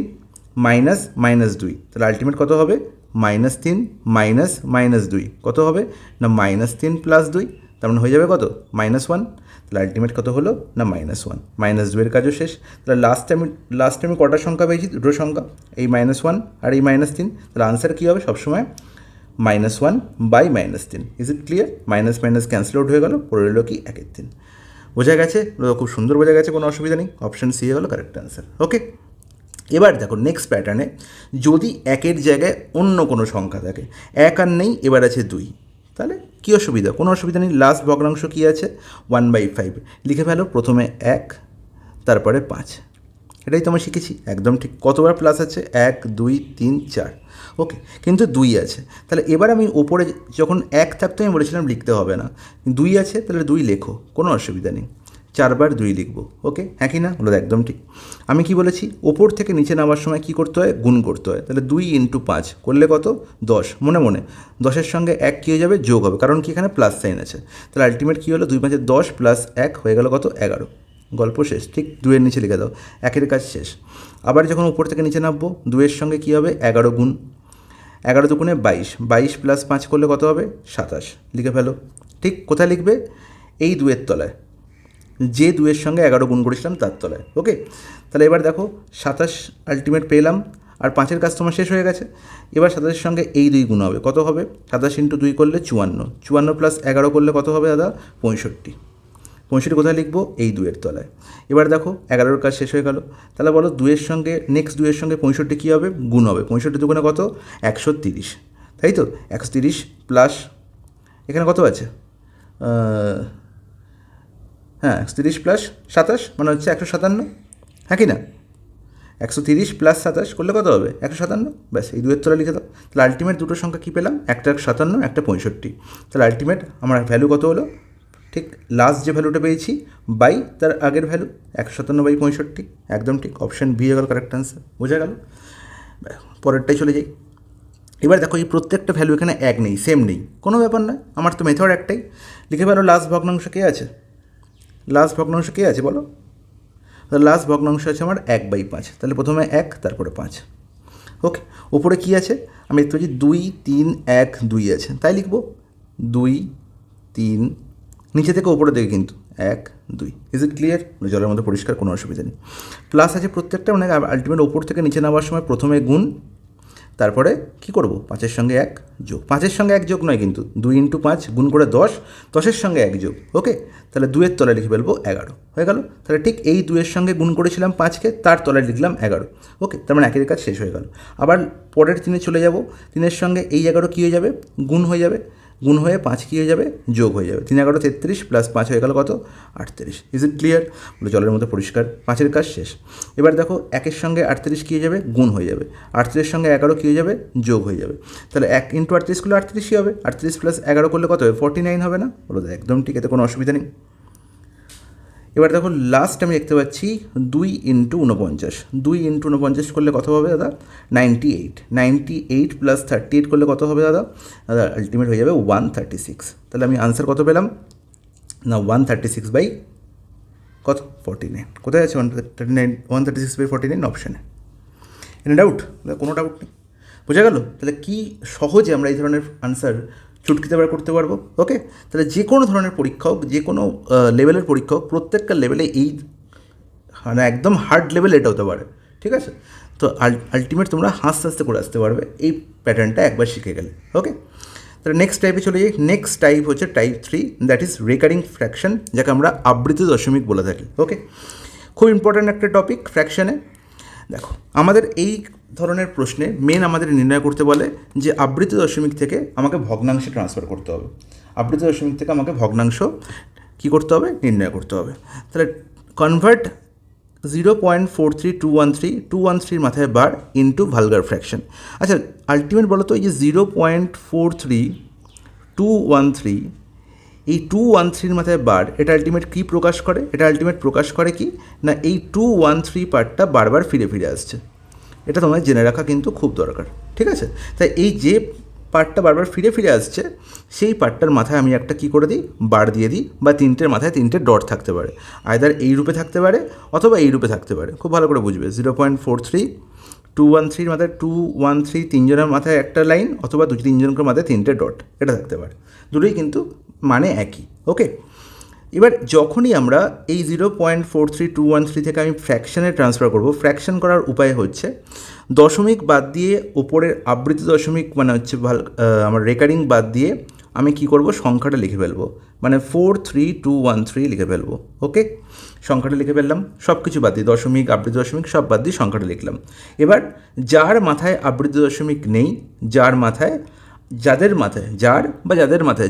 -2, তাহলে আলটিমেট কত হবে? -3 -2 কত হবে? না -3 + 2, তার মানে হয়ে যাবে কত? -1। তাহলে আলটিমেট কত হলো? না -1, -2 কাজও শেষ। তাহলে লাস্টে আমি কটা সংখ্যা পেয়েছি? দুটো সংখ্যা, এই -1 আর এই -3। তাহলে আনসার কী হবে? সবসময় -1/-3। Is it clear? Minus minus cancel out হয়ে গেল, পড়ে রইল কি? 1/3। বোঝা গেছে? খুব সুন্দর বোঝা গেছে, কোনো অসুবিধা নেই। অপশান সি হলো কারেক্ট অ্যান্সার। ওকে, এবার দেখো নেক্সট প্যাটার্নে, যদি 1-এর জায়গায় অন্য কোনো সংখ্যা থাকে, 1 আর নেই, এবার আছে 2, তাহলে কী অসুবিধা? কোনো অসুবিধা নেই। লাস্ট ভগ্নাংশ কী আছে? 1/5 লিখে ফেলো। প্রথমে 1, তারপরে 5। এটাই তো আমরা শিখেছি, একদম ঠিক। কতবার প্লাস আছে? 1 2 3 4। ওকে, কিন্তু 2 আছে। তাহলে এবার আমি ওপরে যখন 1 থাকতো আমি বলেছিলাম লিখতে হবে না, 2 আছে, তাহলে 2 লেখো, কোনো অসুবিধা নেই। 4 বার 2 লিখবো। ওকে, হ্যাঁ কি না? হলো একদম ঠিক। আমি কি বলেছি? ওপর থেকে নিচে নামার সময় কি করতে হয়? গুণ করতে হয়। তাহলে 2 × 5 করলে কত? 10। মনে মনে 10-এর সঙ্গে 1 কী হয়ে যাবে? যোগ হবে, কারণ কি এখানে প্লাস সাইন আছে। তাহলে আলটিমেট কী হলো? 2 5 10 + 1 হয়ে গেল কত? 11। গল্প শেষ। ঠিক 2-এর নিচে লিখে দাও, 1-এর কাজ শেষ। আবার যখন উপর থেকে নিচে নামবো, 2-এর সঙ্গে কী হবে? 11 গুণ, 11 × 2 = 22, 22 + 5 করলে কত হবে? 27। লিখে ফেলো। ঠিক কোথায় লিখবে? এই 2-এর তলায়, যে 2-এর সঙ্গে 11 গুণ করেছিলাম তার তলায়। ওকে, তাহলে এবার দেখো 27 আলটিমেট পেলাম, আর 5-এর কাজ তোমার শেষ হয়ে গেছে। এবার 27-এর সঙ্গে এই 2 গুণ হবে, কত হবে? 27 × 2 করলে 54, 54 + 11 করলে কত হবে দাদা? 65। 65 কোথায় লিখবো? এই 2-এর তলায়। এবার দেখো 11-এর কাজ শেষ হয়ে গেল। তাহলে বলো 2-এর সঙ্গে, নেক্সট 2-এর সঙ্গে 65 কী হবে? গুণ হবে। 65 দুগুণে কত? 130, তাই তো? 130 প্লাস এখানে কত আছে? হ্যাঁ, 130 + 27 মানে হচ্ছে 157, হ্যাঁ কি না? 130 + 27 করলে কত হবে? 157। ব্যাস, এই 2-এর তলায় লিখে দাও। তাহলে আলটিমেট দুটো সংখ্যা কী পেলাম? একটা 57, একটা 65। তাহলে আলটিমেট আমার ভ্যালু কত হলো? ঠিক লাস্ট যে ভ্যালুটা পেয়েছি বাই তার আগের ভ্যালু, 157/65। একদম ঠিক, অপশান বি হয়ে গেল কারেক্ট অ্যান্সার। বোঝা গেল? পরেরটাই চলে যাই। এবার দেখো এই প্রত্যেকটা ভ্যালু এখানে এক নেই, সেম নেই, কোনো ব্যাপার না, আমার তো মেথড একটাই। লিখে ফেলো লাস্ট ভগ্নাংশ কে আছে? লাস্ট ভগ্নাংশ কে আছে বলো? লাস্ট ভগ্নাংশ আছে আমার 1/5। তাহলে প্রথমে 1, তারপরে 5। ওকে, ওপরে কী আছে? আমি দেখতে পাচ্ছি 2 3 1 2 আছে, তাই লিখবো 2 3, নিচে থেকে ওপরে দিকে কিন্তু 1 2। Is it clear? জলের মধ্যে পরিষ্কার, কোনো অসুবিধা নেই। প্লাস আছে প্রত্যেকটা, মানে আলটিমেট ওপর থেকে নিচে নামার সময় প্রথমে গুণ, তারপরে কি করব? 5-এর সঙ্গে 1 যোগ। 5-এর সঙ্গে 1 যোগ নয় কিন্তু, 2 × 5 গুণ করে 10, 10-এর সঙ্গে 1 যোগ। ওকে, তাহলে 2-এর তলায় লিখে ফেলবো 11। হয়ে গেল? তাহলে ঠিক এই 2-এর সঙ্গে গুণ করেছিলাম 5-কে, তার তলায় লিখলাম 11। ওকে, তার মানে 1-এর কাজ শেষ হয়ে গেল। আবার পরের 3-এ চলে যাব। 3-এর সঙ্গে এই 11 কী হয়ে যাবে? গুণ হয়ে যাবে, গুণ হয়ে 5 কী হয়ে যাবে? যোগ হয়ে যাবে। 3 11 33 + 5 হয়ে গেল কত? 38। Is it clear? বলে জলের মধ্যে পরিষ্কার, 5-এর কাজ শেষ। এবার দেখো 1-এর সঙ্গে 38 কী হয়ে যাবে? গুণ হয়ে যাবে। 38-এর সঙ্গে 11 কী হয়ে যাবে? যোগ হয়ে যাবে। তাহলে 1 × 38 করলে 38ই হবে। 38 + 11 করলে কত হবে? 49 হবে না? বলো একদম ঠিক, এতে কোনো অসুবিধা নেই। এবার দেখো লাস্ট আমি দেখতে পাচ্ছি 2 × 49, 2 × 49 করলে কত হবে দাদা? 98, 98 + 38 করলে কত হবে দাদা? দাদা আলটিমেট হয়ে যাবে 136। তাহলে আমি আনসার কত পেলাম? না 136 কত? 49। কোথায় আছে 139? 136/49 অপশানে। এনে ডাউট? কোনো ডাউট নেই, বোঝা গেল? তাহলে কি সহজে আমরা এই ধরনের আনসার চুটকিতে বার করতে পারবো। ওকে, তাহলে যে কোনো ধরনের পরীক্ষা হোক, যে কোনো লেভেলের পরীক্ষা হোক, প্রত্যেকটা লেভেলে এই মানে একদম হার্ড লেভেল এটা হতে পারে। ঠিক আছে, তো আলটিমেট তোমরা হাসতে হাসতে করে আসতে পারবে এই প্যাটার্নটা একবার শিখে গেলে। ওকে, তাহলে নেক্সট টাইপে চলে যাই। নেক্সট টাইপ হচ্ছে type 3, that is recurring fraction, যাকে আমরা আবৃত দশমিক বলে থাকি। ওকে, খুব ইম্পর্ট্যান্ট একটা টপিক ফ্র্যাকশনে। দেখো আমাদের এই ধরনের প্রশ্নে মেন আমাদের নির্ণয় করতে বলে যে আবৃত দশমিক থেকে আমাকে ভগ্নাংশে ট্রান্সফার করতে হবে। আবৃত দশমিক থেকে আমাকে ভগ্নাংশ কী করতে হবে? নির্ণয় করতে হবে। তাহলে কনভার্ট 0.43213 মাথায় বার ইন্টু ভালগার ফ্র্যাকশন। আচ্ছা আলটিমেট বলো তো, এই যে 0.43213, এই 213 মাথায় বার, এটা আলটিমেট কী প্রকাশ করে? এটা আলটিমেট প্রকাশ করে কি না, এই 213 পার্টটা বারবার ফিরে ফিরে আসছে। এটা তোমায় জেনে রাখা কিন্তু খুব দরকার। ঠিক আছে, তাই এই যে পার্টটা বারবার ফিরে ফিরে আসছে, সেই পার্টটার মাথায় আমি একটা কী করে দিই, বার দিয়ে দিই, বা তিনটের মাথায় তিনটে ডট থাকতে পারে, আইদার এই রূপে থাকতে পারে অথবা এই রূপে থাকতে পারে। খুব ভালো করে বুঝবে, 0.43, 213 মাথায় 213 তিনজনের মাথায় একটা লাইন, অথবা তিনজনের মাথায় তিনটে ডট, এটা থাকতে পারে। দুটোই কিন্তু মানে একই। ওকে, এবার যখনই আমরা এই 0.43213 থেকে আমি ফ্র্যাকশানে ট্রান্সফার করব, ফ্র্যাকশন করার উপায় হচ্ছে দশমিক বাদ দিয়ে ওপরের আবৃত দশমিক মানে হচ্ছে আমার রেকারিং বাদ দিয়ে আমি কি করব, সংখ্যাটা লিখে ফেলবো, মানে 43213 লিখে ফেলবো। ওকে, সংখ্যাটা লিখে ফেললাম, সব কিছু বাদ দিয়ে, দশমিক আবৃত দশমিক সব বাদ দিয়ে সংখ্যাটা লিখলাম। এবার যার মাথায় আবৃত দশমিক নেই, যার মাথায়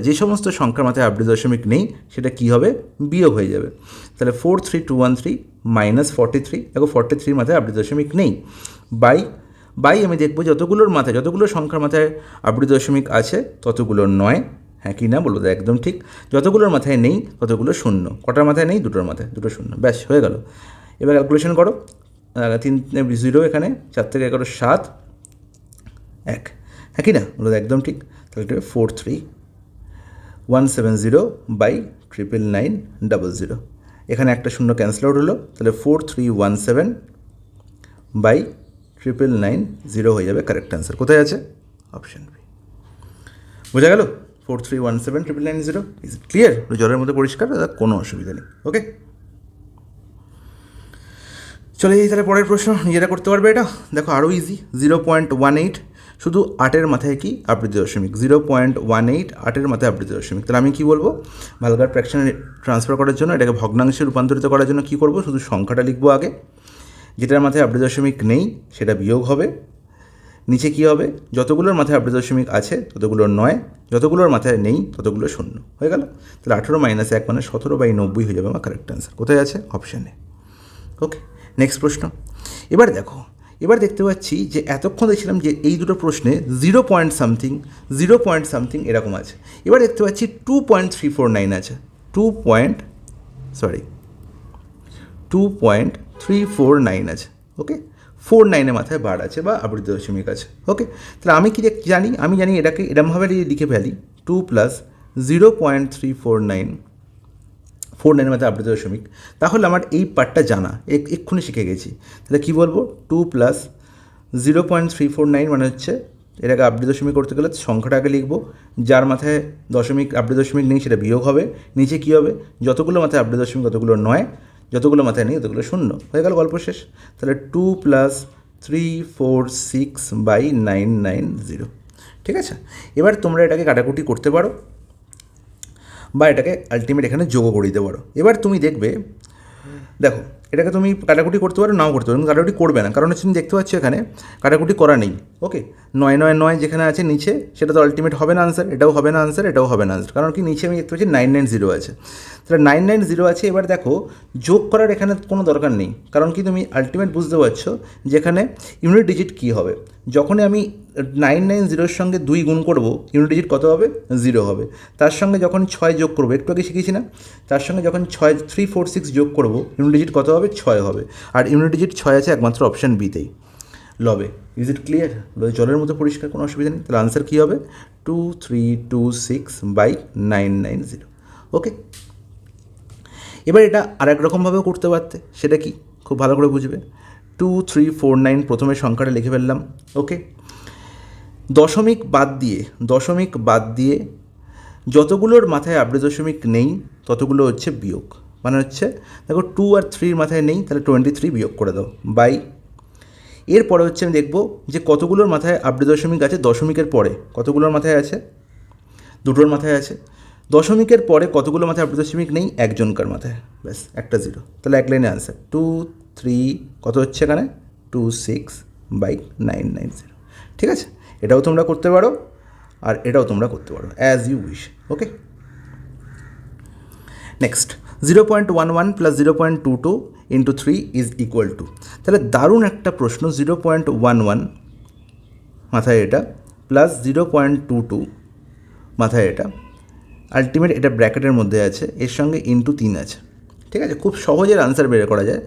যে সমস্ত সংখ্যার মাথায় আবৃত দশমিক নেই, সেটা কি হবে, বিয়োগ হয়ে যাবে। তাহলে 43213 মাইনাস 43, দেখো 43 মাথায় আবৃত দশমিক নেই, বাই আমি দেখবো যতগুলো সংখ্যার মাথায় আবৃত দশমিক আছে ততগুলো নয়। হ্যাঁ কি না বলবো, একদম ঠিক। যতগুলোর মাথায় নেই ততগুলো শূন্য। কটার মাথায় নেই, দুটোর মাথায়, দুটো শূন্য, ব্যাস হয়ে গেল। এবার ক্যালকুলেশন করো, 3 0 এখানে, 4 থেকে 11 7 1, হ্যাঁ কি না বলো, একদম ঠিক। তাহলে 43170 বাই 99900, এখানে একটা শূন্য ক্যান্সেল আউট হলো, তাহলে 4317 বাই 99900 হয়ে যাবে কারেক্ট অ্যান্সার। কোথায় আছে, অপশান বি। বোঝা গেল, 4317 99900। Is it clear? জলের মধ্যে পরিষ্কার, কোনো অসুবিধা নেই। ওকে, চলে যাই তাহলে পরের প্রশ্ন, নিজেরা করতে পারবে এটা। দেখো আরও ইজি, 0.18 শুধু 8-এর মাথায় কি আবৃত দশমিক, 0.18 8-এর মাথায় আবৃত দশমিক। তাহলে আমি কী বলবো, ভালগার ফ্র্যাকশনে ট্রান্সফার করার জন্য, এটাকে ভগ্নাংশে রূপান্তরিত করার জন্য কী করবো, শুধু সংখ্যাটা লিখবো আগে, যেটার মাথায় আবৃত দশমিক নেই সেটা বিয়োগ হবে, নিচে কী হবে, যতগুলোর মাথায় আবৃত দশমিক আছে ততগুলোর 9, যতগুলোর মাথায় নেই ততগুলো শূন্য হয়ে গেল। তাহলে 18 - 1 মানে 17/90 হয়ে যাবে আমার কারেক্ট অ্যান্সার। কোথায় আছে, অপশানে। ওকে, নেক্সট প্রশ্ন। এবার দেখো, এবার দেখতে পাচ্ছি যে এতক্ষণ দেখছিলাম যে এই দুটো প্রশ্নে 0 something এরকম আছে। এবার দেখতে পাচ্ছি 2.349 আছে, 2.349 আছে। ওকে, 49-এর মাথায় বার আছে বা আবৃত দশমিক আছে। ওকে, তাহলে আমি কি জানি, আমি জানি এটাকে এরমভাবে লিখে ফেলি, 2 + 0.349, 49-এর মাথায় আবৃত দশমিক। তাহলে আমার এই পার্টটা জানা, এক্ষুনি শিখে গেছি। তাহলে কী বলবো, 2 + 0.349 মানে হচ্ছে, এটাকে আবৃত দশমিক করতে গেলে সংখ্যাটাকে লিখবো, যার মাথায় আবৃত দশমিক নেই সেটা বিয়োগ হবে, নিচে কী হবে, যতগুলো মাথায় আবৃত দশমিক ততগুলো 9, যতগুলো মাথায় নেই ততগুলো শূন্য, হয়ে গেল, গল্প শেষ। তাহলে 2 + 346/990, ঠিক আছে। এবার তোমরা এটাকে কাটাকুটি করতে পারো বা এটাকে আলটিমেট এখানে যোগও করে দিতে পারো। এবার তুমি দেখবে, দেখো এটাকে তুমি কাটাকুটি করতে পারো, নাও করতে পারো, কিন্তু কাটাকুটি করবে না, কারণ হচ্ছে তুমি দেখতে পাচ্ছ এখানে কাটাকুটি করা নেই। ওকে, 999 যেখানে আছে নিচে, সেটা তো আলটিমেট হবে না আনসার, এটাও হবে না আনসার, এটাও হবে না আনসার, কারণ কি নিচে আমি দেখতে পাচ্ছি 990 আছে। তাহলে 990 আছে। এবার দেখো যোগ করার এখানে কোনো দরকার নেই, কারণ কি তুমি আলটিমেট বুঝতে পারছো যেখানে ইউনিট ডিজিট কী হবে। যখনই আমি 990-এর সঙ্গে 2 গুণ করবো, ইউনিট ডিজিট কত হবে, 0 হবে। তার সঙ্গে যখন 6 যোগ করবো, একটু আগে শিখেছি না, তার সঙ্গে যখন 346 যোগ করবো, ইউনিট ডিজিট কত হবে, 6 হবে। আর ইউনিট ডিজিট 6 আছে একমাত্র অপশান বিতেই, লবে। Is it clear? জলের মতো পরিষ্কার, কোনো অসুবিধা নেই। তাহলে আনসার কী হবে, 2326/990। ওকে, এবার এটা আরেক রকমভাবেও করতে পারতে, সেটা কি, খুব ভালো করে বুঝবে। 2349 প্রথমে সংখ্যাটা লিখে ফেললাম। ওকে, দশমিক বাদ দিয়ে যতগুলোর মাথায় আবৃত দশমিক নেই ততগুলো হচ্ছে বিয়োগ, মানে হচ্ছে দেখো 2 আর 3 মাথায় নেই, তাহলে 23 বিয়োগ করে দাও, বাই। এরপরে হচ্ছে আমি দেখব যে কতগুলোর মাথায় আবৃত দশমিক আছে, দশমিকের পরে কতগুলোর মাথায় আছে, দুটোর মাথায় আছে। দশমিকের পরে কতগুলো মাথায় আবৃত দশমিক নেই, একজনকার মাথায়, ব্যাস একটা 0। তাহলে এক লাইনে আনসার 2 3 কত হচ্ছে এখানে, 26/990। ঠিক আছে, এটাও তোমরা করতে পারো আর এটাও তোমরা করতে পারো, as you wish. Okay, next 0.11 + 0.22 × 3 = 2। তাহলে দারুণ একটা প্রশ্ন, 0.11 মাথায় এটা প্লাস 0.22 মাথায় এটা, আলটিমেট এটা ব্র্যাকেটের মধ্যে আছে, এর সঙ্গে × 3 আছে। ঠিক আছে, খুব সহজের আনসার বের করা যায়।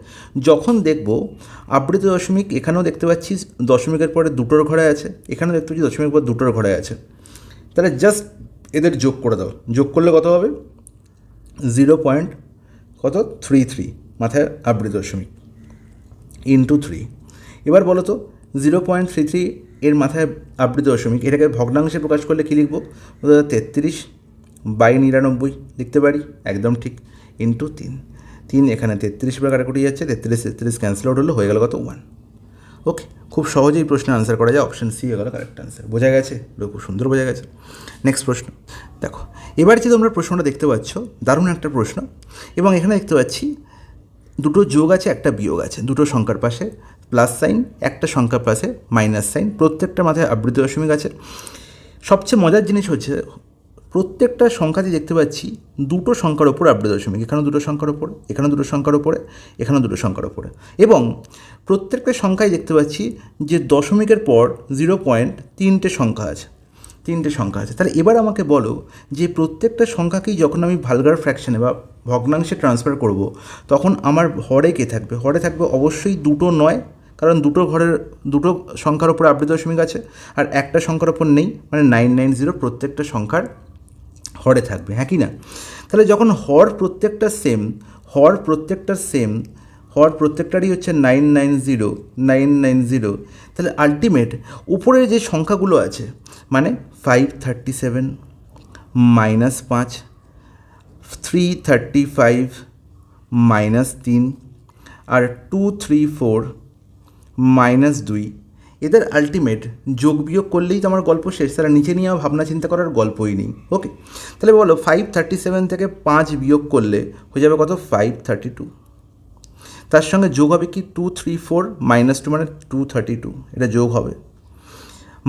যখন দেখব আবৃত দশমিক, এখানেও দেখতে পাচ্ছি দশমিকের পরে দুটোর ঘরে আছে, এখানেও দেখতে পাচ্ছি দশমিকের পর দুটোর ঘরে আছে। তাহলে জাস্ট এদের যোগ করে দাও, যোগ করলে কত হবে 0.33 মাথায় আবৃত দশমিক ইন্টু 3। এবার বলো তো 0.33 এর মাথায় আবৃত দশমিক, এটাকে ভগ্নাংশে প্রকাশ করলে কী লিখবো? 33/99 লিখতে পারি, একদম ঠিক, ইন্টু 3 এখানে 33 বার কাটাকুটি যাচ্ছে, 33 ক্যান্সেল আউট হলো, হয়ে গেল কত 1। ওকে, খুব সহজেই প্রশ্ন আনসার করা যায়, অপশান সি হয়ে গেল কারেক্ট আনসার। বোঝা গেছে? খুব সুন্দর বোঝা গেছে। নেক্সট প্রশ্ন দেখো, এবার যে তোমরা প্রশ্নটা দেখতে পাচ্ছ দারুণ একটা প্রশ্ন, এবং এখানে দেখতে পাচ্ছি দুটো যোগ আছে, একটা বিয়োগ আছে, দুটো সংখ্যার পাশে প্লাস সাইন, একটা সংখ্যার পাশে মাইনাস সাইন, প্রত্যেকটা মাথায় আবৃত দশমিক আছে। সবচেয়ে মজার জিনিস হচ্ছে প্রত্যেকটা সংখ্যাতে দেখতে পাচ্ছি দুটো সংখ্যার ওপর আবৃত দশমিক, এখানেও দুটো সংখ্যার ওপরে, এখানেও দুটো সংখ্যার ওপরে, এখানেও দুটো সংখ্যার ওপরে, এবং প্রত্যেকটা সংখ্যায় দেখতে পাচ্ছি যে দশমিকের পর 0.3টে সংখ্যা আছে, 3টে সংখ্যা আছে। তাহলে এবার আমাকে বলো যে প্রত্যেকটা সংখ্যাকেই যখন আমি ভালগার ফ্র্যাকশনে বা ভগ্নাংশে ট্রান্সফার করব, তখন আমার হরে কে থাকবে? হরে থাকবে অবশ্যই 2 নয়, কারণ দুটো সংখ্যার ওপর আবৃত দশমিক আছে, আর একটা সংখ্যার ওপর নেই, মানে 990 প্রত্যেকটা সংখ্যার হরে থাকবে, হ্যাঁ কি না? তাহলে যখন হর প্রত্যেকটারই হচ্ছে 990, তাহলে আলটিমেট উপরে যে সংখ্যাগুলো আছে, মানে 537 -5, 335 -3 আর 234 -2, এদের আলটিমেট যোগ বিয়োগ করলেই তো আমার গল্প শেষ। তারা নিচে নিয়ে ভাবনা চিন্তা করার গল্পই নেই। ওকে, তাহলে বলো 537 থেকে 5 বিয়োগ করলে হয়ে যাবে কত? 532। তার সঙ্গে যোগ হবে কি 234 -2 মানে 232, এটা যোগ হবে।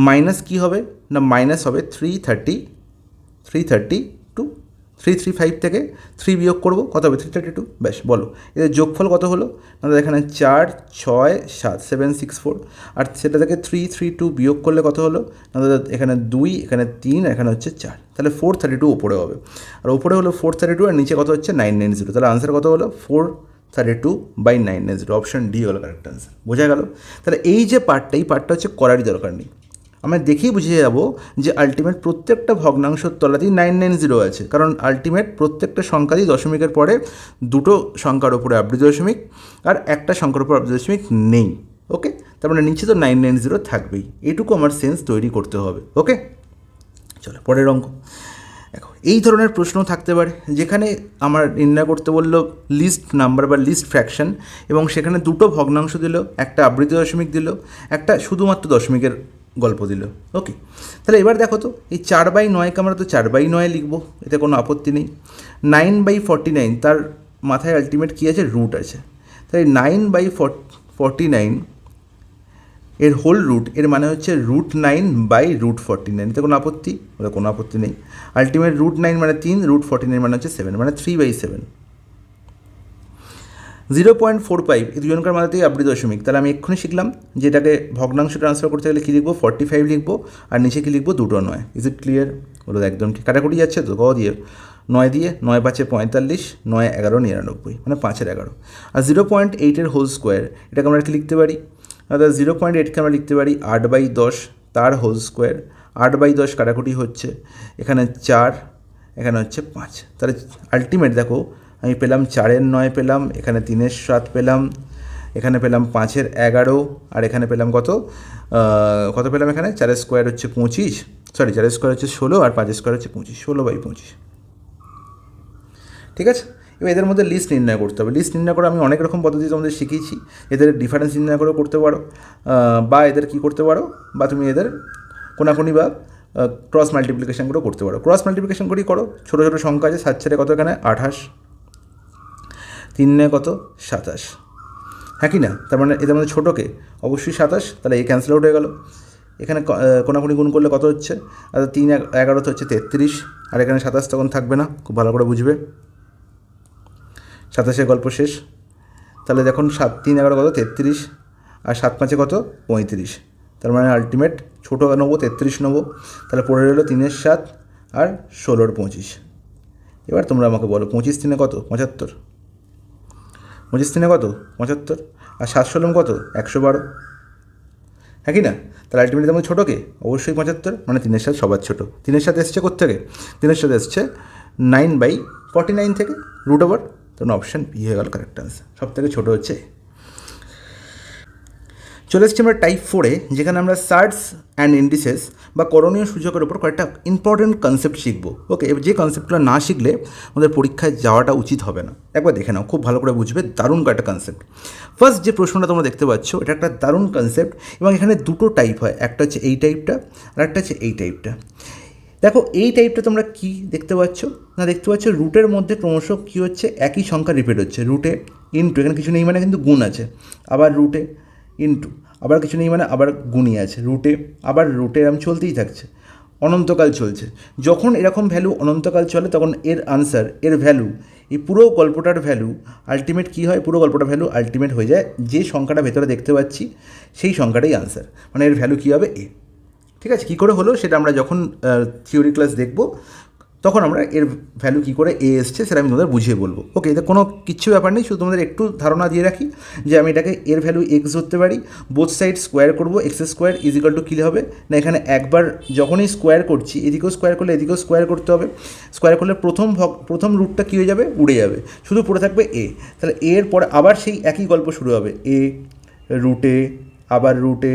মাইনাস কি হবে না, মাইনাস হবে 335 থেকে 3 বিয়োগ করবো, কত হবে? 332। ব্যাস, বলো এদের যোগফল কত হলো? আমাদের এখানে 4, 6, 7, 764, আর সেটা থেকে 332 বিয়োগ করলে কত হলো? আমাদের এখানে 2, এখানে 3, এখানে হচ্ছে 4, তাহলে 432 ওপরে হবে, আর ওপরে হলো 432 আর নিচে কত হচ্ছে 990, তাহলে আনসার কত হলো? 432/990, অপশান ডি হলো কারেক্ট আনসার। বোঝা গেল? তাহলে এই যে পার্টটা, এই পার্টটা হচ্ছে করারই দরকার নেই, আমরা দেখেই বুঝে যাব যে আলটিমেট প্রত্যেকটা ভগ্নাংশের তলাতেই 990 আছে, কারণ আলটিমেট প্রত্যেকটা সংখ্যারই দশমিকের পরে দুটো সংখ্যার ওপরে আবৃত দশমিক আর একটা সংখ্যার উপর আবৃত দশমিক নেই। ওকে, তার মানে নিচে তো 990 থাকবেই, এইটুকু আমার সেন্স তৈরি করতে হবে। ওকে, চলো পরের অঙ্ক। দেখো, এই ধরনের প্রশ্ন থাকতে পারে যেখানে আমার নির্ণয় করতে বললো লিস্ট নাম্বার বা লিস্ট ফ্র্যাকশন, এবং সেখানে দুটো ভগ্নাংশ দিল, একটা আবৃত দশমিক দিল, একটা শুধুমাত্র দশমিকের গল্প দিল। ওকে, তাহলে এবার দেখো তো এই 4/9কে আমরা তো 4/9 লিখবো, এতে কোনো আপত্তি নেই। 9/49 তার মাথায় আলটিমেট কী আছে? রুট আছে, তাই 9/49 এর হোল রুট, এর মানে হচ্ছে √9/√49, এতে কোনো আপত্তি? ওটা কোনো আপত্তি নেই। আলটিমেট √9 মানে 3, √49 মানে হচ্ছে 7, মানে 3/7। 0.45 এই দুজনকার মাথাতেই আবৃত দশমিক, তাহলে আমি এক্ষুনি শিখলাম যে এটাকে ভগ্নাংশ ট্রান্সফার করতে গেলে কী লিখবো? 45 লিখবো, আর নিচে কী লিখবো? 2 9। Is it clear? বলো একদম ঠিক, কাটাকুটি যাচ্ছে তো, কত দিয়ে? 9 দিয়ে, 9 5 45, 9 11 99, মানে 5 এর 11। আর 0.8 এর হোল স্কোয়ার, এটাকে আমরা কি লিখতে পারি? অর্থাৎ 0.8কে আমরা লিখতে পারি 8/10 তার হোল স্কোয়ার। 8/10 কাটাকুটি হচ্ছে, এখানে 4, এখানে হচ্ছে 5, তাহলে আলটিমেট দেখো আমি পেলাম 4-এর 9 পেলাম, এখানে 3-এর 7 পেলাম, এখানে পেলাম 5-এর 11, আর এখানে পেলাম কত পেলাম? এখানে 4-এর স্কোয়ার হচ্ছে 25, 4-এর স্কোয়ার হচ্ছে 16, আর 5-এর স্কোয়ার হচ্ছে 25, 16/25। ঠিক আছে, এবার এদের মধ্যে লিস্ট নির্ণয় করতে হবে। লিস্ট নির্ণয় করে আমি অনেক রকম পদ্ধতি তোমাদের শিখিয়েছি, এদের ডিফারেন্স নির্ণয় করেও করতে পারো, বা এদের কী করতে পারো, বা তুমি এদের কোনাকুনি বা ক্রস মাল্টিপ্লিকেশন করেও করতে পারো। ক্রস মাল্টিপ্লিকেশন করেই করো, ছোটো ছোটো সংখ্যা আছে, 7 কত? এখানে 28, 3 কত? 27, হ্যাঁ কি না? তার মানে এদের মধ্যে ছোটোকে অবশ্যই 27, তাহলে এই ক্যান্সেল আউট হয়ে গেল। এখানে কোনাকুনি গুণ করলে কত হচ্ছে? 3 11 হচ্ছে 33, আর এখানে 27 তখন থাকবে না, খুব ভালো করে বুঝবে, 27-এর গল্প শেষ। তাহলে দেখুন 3 11 কত? 33, আর 7 5 কত? 35, তার মানে আলটিমেট ছোটো নেবো, 33 নেবো, তাহলে পড়ে রইলো 3-এর 7 আর 16-এর 25। এবার তোমরা আমাকে বলো 25 3 কত? 75, 25 3 কত? 75, আর 7 16 কত? 112, হ্যাঁ কি না? তাহলে আলটিমেটলি তোমার ছোটো কে? অবশ্যই 75, মানে 3-এর সাথে সবার ছোটো। 3-এর সাথে এসছে কোত্থেকে? 3-এর সাথে এসছে 9/49 থেকে রুট ওভার, তখন অপশান বি হয়ে গেল কারেক্ট আনসার। সব থেকে ছোটো হচ্ছে। চলে এসেছি আমরা টাইপ 4-এ, যেখানে আমরা সার্টস অ্যান্ড ইন্ডিসেস বা করণীয় সূচকের উপর কয়েকটা ইম্পর্টেন্ট কনসেপ্ট শিখবো। ওকে, এবার যে কনসেপ্টগুলো না শিখলে আমাদের পরীক্ষায় যাওয়াটা উচিত হবে না। একবার দেখে নাও, খুব ভালো করে বুঝবে, দারুণ কয়েকটা কনসেপ্ট। ফার্স্ট যে প্রশ্নটা তোমরা দেখতে পাচ্ছ, এটা একটা দারুণ কনসেপ্ট, এবং এখানে দুটো টাইপ হয়, একটা হচ্ছে এই টাইপটা আর একটা হচ্ছে এই টাইপটা। দেখো এই টাইপটা তোমরা কি দেখতে পাচ্ছ না, দেখতে পাচ্ছ রুটের মধ্যে ক্রমশ কী হচ্ছে, একই সংখ্যা রিপিট হচ্ছে। রুটে ইন্টু, এখানে কিছু নেই মানে কিন্তু গুণ আছে, আবার রুটে ইন্টু, আবার কিছু নেই মানে আবার গুণই আছে, রুটে আবার রুটে, এরকম চলতেই থাকছে, অনন্তকাল চলছে। যখন এরকম ভ্যালু অনন্তকাল চলে, তখন এর আনসার, এর ভ্যালু, এই পুরো গল্পটার ভ্যালু আলটিমেট কী হয়, পুরো গল্পটার ভ্যালু আলটিমেট হয়ে যায় যে সংখ্যাটা ভেতরে দেখতে পাচ্ছি সেই সংখ্যাটাই আনসার, মানে এর ভ্যালু কী হবে, এ। ঠিক আছে, কী করে হলো সেটা আমরা যখন থিওরি ক্লাস দেখব তখন আমরা এর ভ্যালু কী করে এ এসছে সেটা আমি তোমাদের বুঝিয়ে বলবো। ওকে, এতে কোনো কিচ্ছু ব্যাপার নেই, শুধু তোমাদের একটু ধারণা দিয়ে রাখি যে আমি এটাকে এর ভ্যালু এক্স ধরতে পারি, বোথ সাইড স্কোয়ার করবো, x square is equal to কী হবে না, এখানে একবার যখনই স্কোয়ার করছি, এদিকেও স্কোয়ার করলে এদিকেও স্কোয়ার করতে হবে, স্কোয়ার করলে প্রথম রুটটা কী হয়ে যাবে, উড়ে যাবে, শুধু পড়ে থাকবে এ। তাহলে এর পরে আবার সেই একই গল্প শুরু হবে, এ রুটে আবার রুটে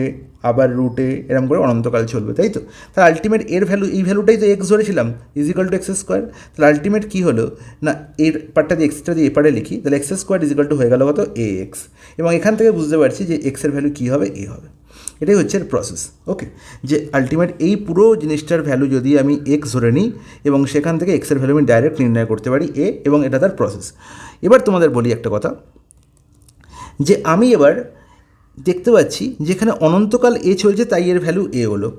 আবার রুটে, এরকম করে অনন্তকাল চলবে, তাই তো? তাহলে আলটিমেট এর ভ্যালু, এই ভ্যালুটাই তো এক্স ধরেছিলাম, is equal two x square. তাহলে আলটিমেট কী হলো না, এর পার্টটা দিয়ে এক্সটা দিয়ে এপারে লিখি, তাহলে x square is equal two হয়ে গেল কত, এ এক্স। এবং এখান থেকে বুঝতে পারছি যে এক্সের ভ্যালু কী হবে, এ হবে। এটাই হচ্ছে এর প্রসেস। ওকে, যে আলটিমেট এই পুরো জিনিসটার ভ্যালু যদি আমি এক্স ধরে নিই এবং সেখান থেকে এক্সের ভ্যালু আমি ডাইরেক্ট নির্ণয় করতে পারি, এ, এবং এটা তার প্রসেস। এবার তোমাদের বলি একটা কথা, যে আমি এবার দেখতে পাচ্ছি যেখানে অনন্তকাল এ চলছে তাই এর ভ্যালু এ হলো,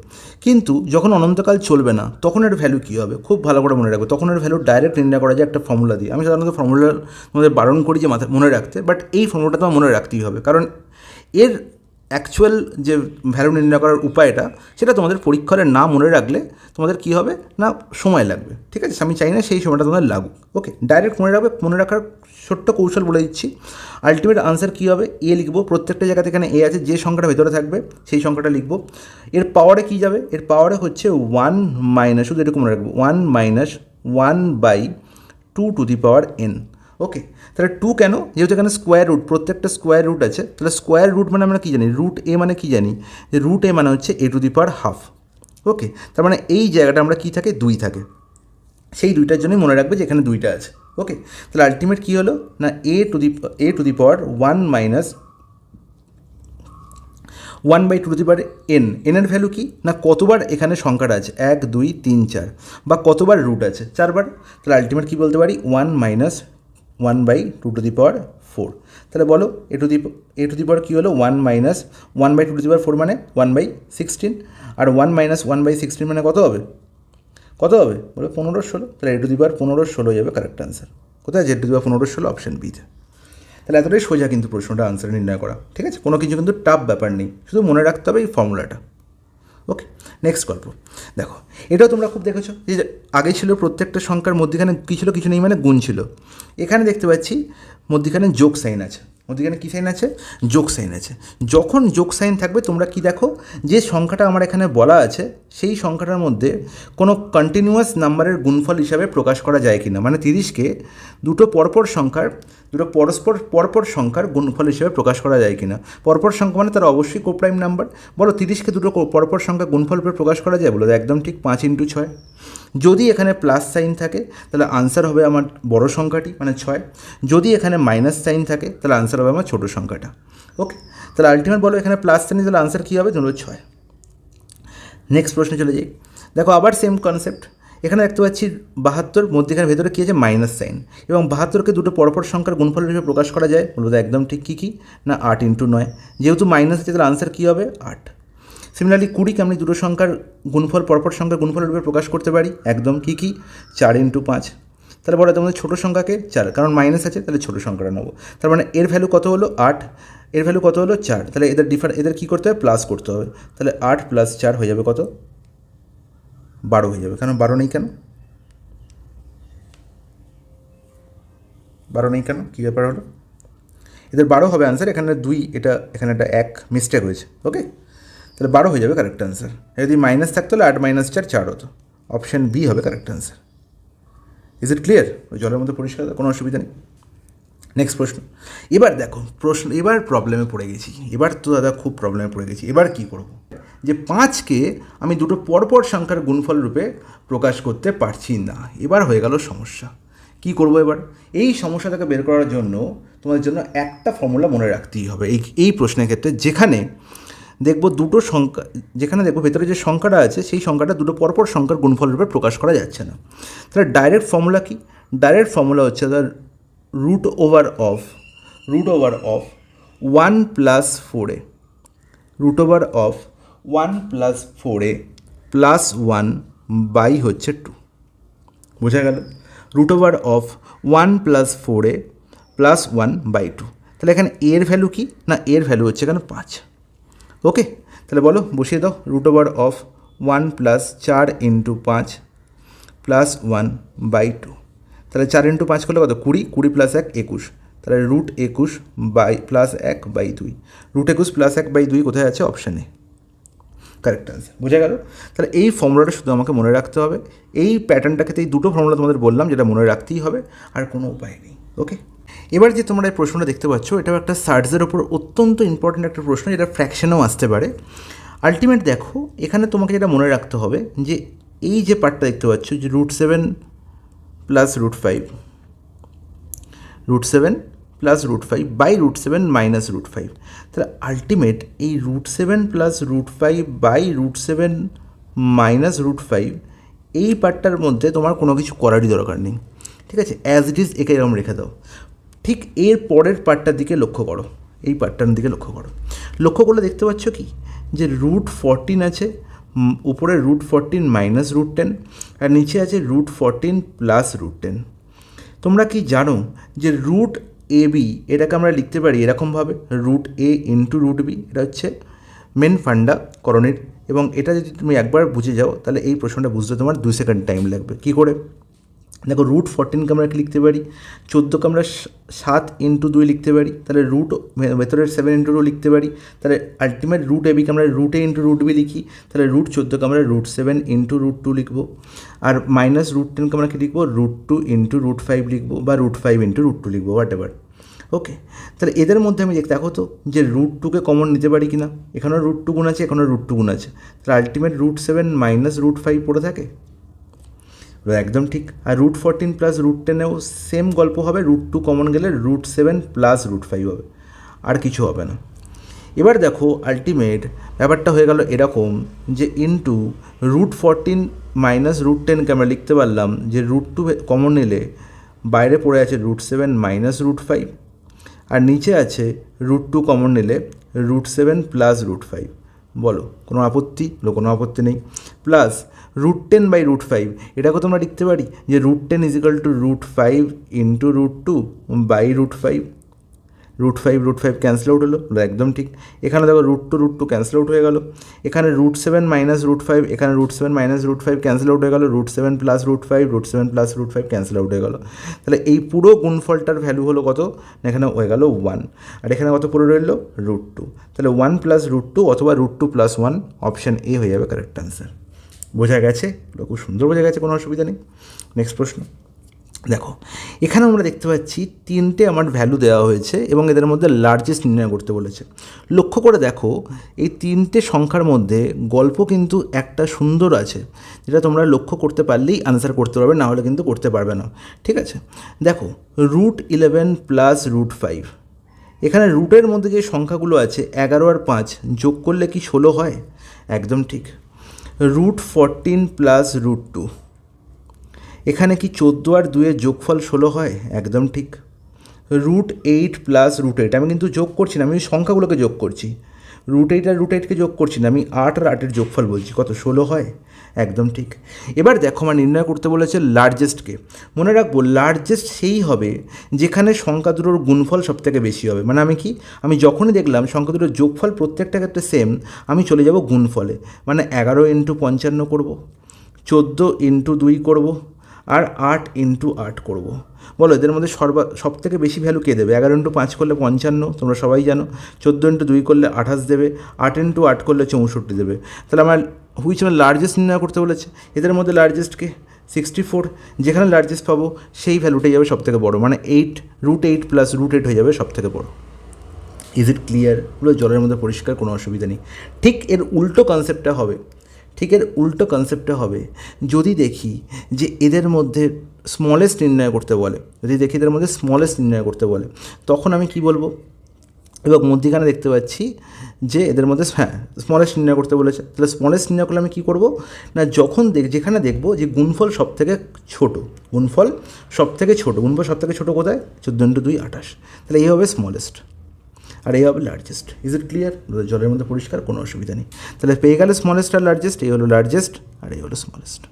কিন্তু যখন অনন্তকাল চলবে না তখন এর ভ্যালু কী হবে, খুব ভালো করে মনে রাখবে। তখন এর ভ্যালু ডাইরেক্ট নির্ণয় করা যায় একটা ফর্মুলা দিয়ে। আমি সাধারণত ফর্মুলা তোমাদের বারণ করি যে মাথায় মনে রাখতে, বাট এই ফর্মুলাটা তোমার মনে রাখতেই হবে, কারণ এর অ্যাকচুয়াল যে ভ্যালু নির্ণয় করার উপায়টা সেটা তোমাদের পরীক্ষার না মনে রাখলে তোমাদের কী হবে না, সময় লাগবে। ঠিক আছে, আমি চাই না সেই সময়টা তোমাদের লাগুক। ওকে, ডাইরেক্ট মনে রাখবে। মনে রাখার ছোট্ট কৌশল বলে দিচ্ছি। আলটিমেট আনসার কী হবে, এ লিখবো, প্রত্যেকটা জায়গাতে এখানে এ আছে, যে সংখ্যাটা ভেতরে থাকবে সেই সংখ্যাটা লিখবো। এর পাওয়ারে কী যাবে, এর পাওয়ারে হচ্ছে 1 মাইনাস, শুধু এরকম মনে রাখবো, 1 minus 1/2 to the power n. Okay, তাহলে 2 কেন, যেহেতু এখানে স্কোয়ার রুট, প্রত্যেকটা স্কোয়ার রুট আছে, তাহলে স্কোয়ার রুট মানে আমরা কী জানি, রুট এ মানে কী জানি, যে রুট এ মানে হচ্ছে এ টু দি পাওয়ার হাফ। ওকে, তার মানে এই জায়গাটা আমরা কী থাকে, 2 থাকে, সেই দুইটার জন্যই মনে রাখবে যে এখানে 2টা আছে। ওকে, তাহলে আলটিমেট কী হলো না, a to the power 1 minus 1/2 to the power n. এনের ভ্যালু কি না, কতবার এখানে সংখ্যাটা আছে, 1 2 3 4, বা কতবার রুট আছে, 4বার। তাহলে আলটিমেট কী বলতে পারি, 1 মাইনাস 1/2 টু দি পাওয়ার 4। তাহলে বলো এ টু দি পাওয়ার কী হলো, 1 মাইনাস 1/2 টু দি পাওয়ার 4 মানে 1/16, আর 1 মাইনাস 1/16 মানে কত হবে, কত হবে বলো, 15/16। তাহলে এ টু দি পাওয়ার 15/16 যাবে কারেক্ট আনসার। কোথায়, Z two the power 15/16, option বিতে। তাহলে এতটাই সোজা কিন্তু প্রশ্নটা আনসার নির্ণয় করা। ঠিক আছে, কোনো কিছু কিন্তু টাফ ব্যাপার নেই, শুধু মনে রাখতে হবে এই ফর্মুলাটা। ওকে, নেক্সট গল্প দেখো, এটাও তোমরা খুব দেখেছো যে আগে ছিল প্রত্যেকটা সংখ্যার মধ্যেখানে কী ছিল, কিছু নেই মানে গুণ ছিল। এখানে দেখতে পাচ্ছি মধ্যখানে যোগ সাইন আছে, মধ্যখানে কী সাইন আছে, যোগ সাইন আছে। যখন যোগ সাইন থাকবে তোমরা কি দেখো, যে সংখ্যাটা আমার এখানে বলা আছে সেই সংখ্যাটার মধ্যে কোনো কন্টিনিউয়াস নাম্বারের গুণফল হিসাবে প্রকাশ করা যায় কি না, মানে 30কে দুটো পরপর সংখ্যার গুণফল হিসেবে প্রকাশ করা যায় কি না। পরপর সংখ্যা মানে তার অবশ্যই কোপ্রাইম নাম্বার। বলো 30কে দুটো পরপর সংখ্যা গুণফল রূপে প্রকাশ করা যায়, বলো একদম ঠিক, 5 × 6। যদি এখানে প্লাস সাইন থাকে তাহলে আনসার হবে আমার বড় সংখ্যাটি মানে 6। যদি এখানে মাইনাস সাইন থাকে তাহলে আনসার হবে আমার ছোটো সংখ্যাটা। ওকে, তাহলে আলটিমেট বলো এখানে প্লাস সাইন, তাহলে আনসার কী হবে, ধরো 6। নেক্সট প্রশ্নে চলে যাই। দেখো আবার সেম কনসেপ্ট, এখানে দেখতে পাচ্ছি 72, মধ্যেখানে ভেতরে কী আছে, মাইনাস সাইন, এবং 72কে দুটো পরপর সংখ্যার গুণফল হিসেবে প্রকাশ করা যায়, বলবো একদম ঠিক। কী না 8 × 9, যেহেতু মাইনাস আছে তাহলে আনসার কী হবে, 8। সিমিলারলি 20কে আমি দুটো সংখ্যার গুণফল, পরপর সংখ্যার গুণফল রূপে প্রকাশ করতে পারি, একদম কী 4 × 5। তাহলে বলো তোমাদের ছোটো সংখ্যাকে 4, কারণ মাইনাস আছে তাহলে ছোটো সংখ্যাটা নেবো। তার মানে এর ভ্যালু কত হলো, 8, এর ভ্যালু কত হলো, 4। তাহলে এদের কী করতে হবে, প্লাস করতে হবে। তাহলে 8 + 4 হয়ে যাবে কত, 12 হয়ে যাবে। কারণ 12 নেই কেন, 12 নেই কেন, কী ব্যাপার হলো, এদের 12 হবে আনসার। এখানে 2, এখানে একটা 1 মিস্টেক হয়েছে। ওকে, তাহলে 12 হয়ে যাবে কারেক্ট অ্যান্সার। যদি মাইনাস থাকতো তাহলে 8 মাইনাস 4 4 হতো। অপশান বি হবে correct answer. Is it clear? ওই জলের মধ্যে পরিষ্কার, কোনো অসুবিধা নেই। নেক্সট প্রশ্ন। এবার দেখো এবার প্রবলেমে পড়ে গেছি। এবার তো দাদা খুব প্রবলেমে পড়ে গেছি। এবার কি করব? যে 5কে আমি দুটো পরপর সংখ্যার গুণফল রূপে প্রকাশ করতে পারছি না। এবার হয়ে গেল সমস্যা। কি করব এবার? এই সমস্যাটাকে বের করার জন্য তোমাদের জন্য একটা ফর্মুলা মনে রাখতেই হবে এই প্রশ্নের ক্ষেত্রে, যেখানে দেখব দুটো সংখ্যা, যেখানে দেখবো ভেতরে যে সংখ্যাটা আছে সেই সংখ্যাটা দুটো পরপর সংখ্যার গুণফল রূপে প্রকাশ করা যাচ্ছে না। তাহলে ডাইরেক্ট ফর্মুলা কি? ডাইরেক্ট ফর্মুলা হচ্ছে root over of 1 plus 4a, root over of 1 plus 4a plus 1 by হচ্ছে 2। বোঝা গেল? Root over of 1 plus 4a plus 1 by 2। তাহলে এখানে এর ভ্যালু কি না? এর ভ্যালু হচ্ছে এখানে 5। ওকে, তাহলে বলো, বসিয়ে দাও। Root over of 1 plus 4 into 5 plus 1 by 2। তাহলে 4 ইন্টু 5 করলে কত? 20, 20 প্লাস 1 21। তাহলে root 21 by plus 1 by 2। Root 21 plus 1 by 2 কোথায় আছে? অপশানে। Correct answer. বোঝা গেল? তাহলে এই ফর্মুলাটা শুধু আমাকে মনে রাখতে হবে। এই প্যাটার্নটাকে এই দুটো ফর্মুলা তোমাদের বললাম যেটা মনে রাখতেই হবে, আর কোনো উপায় নেই। ওকে, এবার যে তোমরা এই প্রশ্নটা দেখতে পাচ্ছ, এটাও একটা সার্চের ওপর অত্যন্ত ইম্পর্ট্যান্ট একটা প্রশ্ন, যেটা ফ্র্যাকশনেও আসতে পারে। আলটিমেট দেখো, এখানে তোমাকে যেটা মনে রাখতে হবে যে এই যে পার্টটা দেখতে পাচ্ছ যে √7 প্লাস √5, √7 প্লাস √5 বাই √7 মাইনাস √5। তাহলে আলটিমেট এই √7 প্লাস √5 বাই √7 মাইনাস √5 এই পার্টটার মধ্যে তোমার কোনো কিছু করারই দরকার নেই। ঠিক আছে, অ্যাজ ইট ইজ একে এরকম রেখে দাও। ঠিক এর পরের পার্টটার দিকে লক্ষ্য করো, এই পার্টটার দিকে লক্ষ্য করো। লক্ষ্য করলে দেখতে পাচ্ছ কি যে √14 আছে, উপরে √14 মাইনাস √10, আর নিচে আছে √14 প্লাস √10। তোমরা কি জানো যে রুট এ বি এটাকে আমরা লিখতে পারি এরকমভাবে, √a ইন্টু √b। এটা হচ্ছে মেন ফান্ডা করণের, এবং এটা যদি তুমি একবার বুঝে যাও তাহলে এই প্রশ্নটা বুঝতে তোমার 2 সেকেন্ড টাইম লাগবে। কী করে? দেখো, √14কে আমরা কি লিখতে পারি? 14কে আমরা 7 ইন্টু 2 লিখতে পারি। তাহলে রুট ভেতরের 7 ইন্টু 2 লিখতে পারি। তাহলে আলটিমেট √a বিকে আমরা √a ইন্টু √b লিখি। তাহলে √14কে আমরা √7 ইন্টু √2 লিখবো। আর মাইনাস √10কে আমরা কি লিখবো? √2 ইন্টু √5 লিখবো, বা √5 ইন্টু √2 লিখবো, হোয়াট এভার। ওকে, তাহলে এদের মধ্যে আমি দেখো তো যে √2কে কমন নিতে পারি কি না? এখানেও √2 গুণ আছে, এখানেও √2 গুণ আছে। তাহলে আলটিমেট √7 মাইনাস √5 পড়ে থাকে। একদম ঠিক। আর √14 প্লাস √10এও সেম গল্প হবে, √2 কমন গেলে √7 প্লাস √5 হবে, আর কিছু হবে না। এবার দেখো, আলটিমেট ব্যাপারটা হয়ে গেল এরকম যে ইন্টু √14 মাইনাস √10কে আমরা লিখতে পারলাম যে √2 কমন নিলে বাইরে পড়ে আছে √7 মাইনাস √5, আর নিচে আছে √2 কমন নিলে √7 প্লাস √5। বলো, কোনো আপত্তি? কোনো আপত্তি নেই। প্লাস √10 বাই √5, এটাকে তোমরা লিখতে পারি যে √10 is equal to √5 into √2 by √5। √5 cancel out হলো, একদম ঠিক। এখানে দেখো √2 ক্যান্সেল আউট হয়ে গেল। এখানে √7 মাইনাস √5, এখানে √7 মাইনাস √5 ক্যান্সেল আউট হয়ে গেল। √7 প্লাস √5, √7 প্লাস √5 ক্যান্সেল আউট হয়ে গেল। তাহলে এই পুরো গুণফলটার ভ্যালু হলো কত? এখানে হয়ে গেল 1, আর এখানে কত পড়ে রইল? √2। তাহলে 1 প্লাস √2 অথবা √2 প্লাস 1, অপশান এ হয়ে যাবে কারেক্ট অ্যান্সার। বোঝা গেছে? খুব সুন্দর বোঝা গেছে, কোনো অসুবিধা নেই। নেক্সট প্রশ্ন দেখো, এখানে আমরা দেখতে পাচ্ছি 3টে আমার ভ্যালু দেওয়া হয়েছে এবং এদের মধ্যে লার্জেস্ট নির্ণয় করতে বলেছে। লক্ষ্য করে দেখো, এই 3টে সংখ্যার মধ্যে গল্প কিন্তু একটা সুন্দর আছে, যেটা তোমরা লক্ষ্য করতে পারলেই আনসার করতে পারবে, না হলে কিন্তু করতে পারবে না। ঠিক আছে, দেখো √11 প্লাস √5, এখানে রুটের মধ্যে যে সংখ্যাগুলো আছে 11 আর 5 যোগ করলে কি 16 হয়? একদম ঠিক। √14 প্লাস √2, এখানে কি 14 আর 2 এর যোগফল 16 হয়? একদম ঠিক। √8 প্লাস √8, আমি কিন্তু যোগ করছি না, আমি সংখ্যাগুলোকে যোগ করছি। √8 আর √8কে যোগ করছি না, আমি 8 আর 8-এর যোগফল বলছি, কত? 16 হয়। একদম ঠিক। এবার দেখো, আমার নির্ণয় করতে বলেছে লার্জেস্টকে। মনে রাখবো, লার্জেস্ট সেই হবে যেখানে সংখ্যা দুটোর গুণফল সবথেকে বেশি হবে। মানে আমি যখনই দেখলাম সংখ্যা দুটোর যোগফল প্রত্যেকটা ক্ষেত্রে সেম, আমি চলে যাব গুণফলে। মানে 11 ইন্টু 55 করবো, 14 ইন্টু 2 করবো, আর 8 ইন্টু 8 করবো। বলো এদের মধ্যে সব থেকে বেশি ভ্যালু কে দেবে? 11 ইন্টু 5 করলে 55, তোমরা সবাই জানো। 14 ইন্টু 2 করলে 28 দেবে। 8 ইন্টু 8 করলে 64 দেবে। তাহলে আমার হুইচ আমার লার্জেস্ট নির্ণয় করতে বলেছে। এদের মধ্যে লার্জেস্টকে 64, যেখানে লার্জেস্ট পাবো সেই ভ্যালুটাই যাবে সব থেকে বড়ো, মানে 8 প্লাস √8 হয়ে যাবে সব থেকে বড়ো। Is it clear? পুরো জলের মধ্যে পরিষ্কার, কোনো অসুবিধা নেই। ঠিক এর উল্টো কনসেপ্টটা হবে যদি দেখি যে এদের মধ্যে স্মলেস্ট নির্ণয় করতে বলে, তখন আমি কি বলবো? এবং মধ্যিখানে দেখতে পাচ্ছি যে এদের মধ্যে স্মলেস্ট নির্ণয় করতে বলেছে। তাহলে স্মলেস্ট নির্ণয় করলে আমি কী করবো না, যেখানে দেখবো যে গুণফল সব থেকে ছোটো, গুণফল সব থেকে ছোটো কোথায়? 14 ইন্টু 2 28। তাহলে এই হবে স্মলেস্ট আর এই হবে লার্জেস্ট। Is it clear? জলের মধ্যে পরিষ্কার, কোনো অসুবিধা নেই। তাহলে পেয়ে গেলে স্মলেস্ট আর লার্জেস্ট, এই হলো লার্জেস্ট আর এই হলো স্মলেস্ট।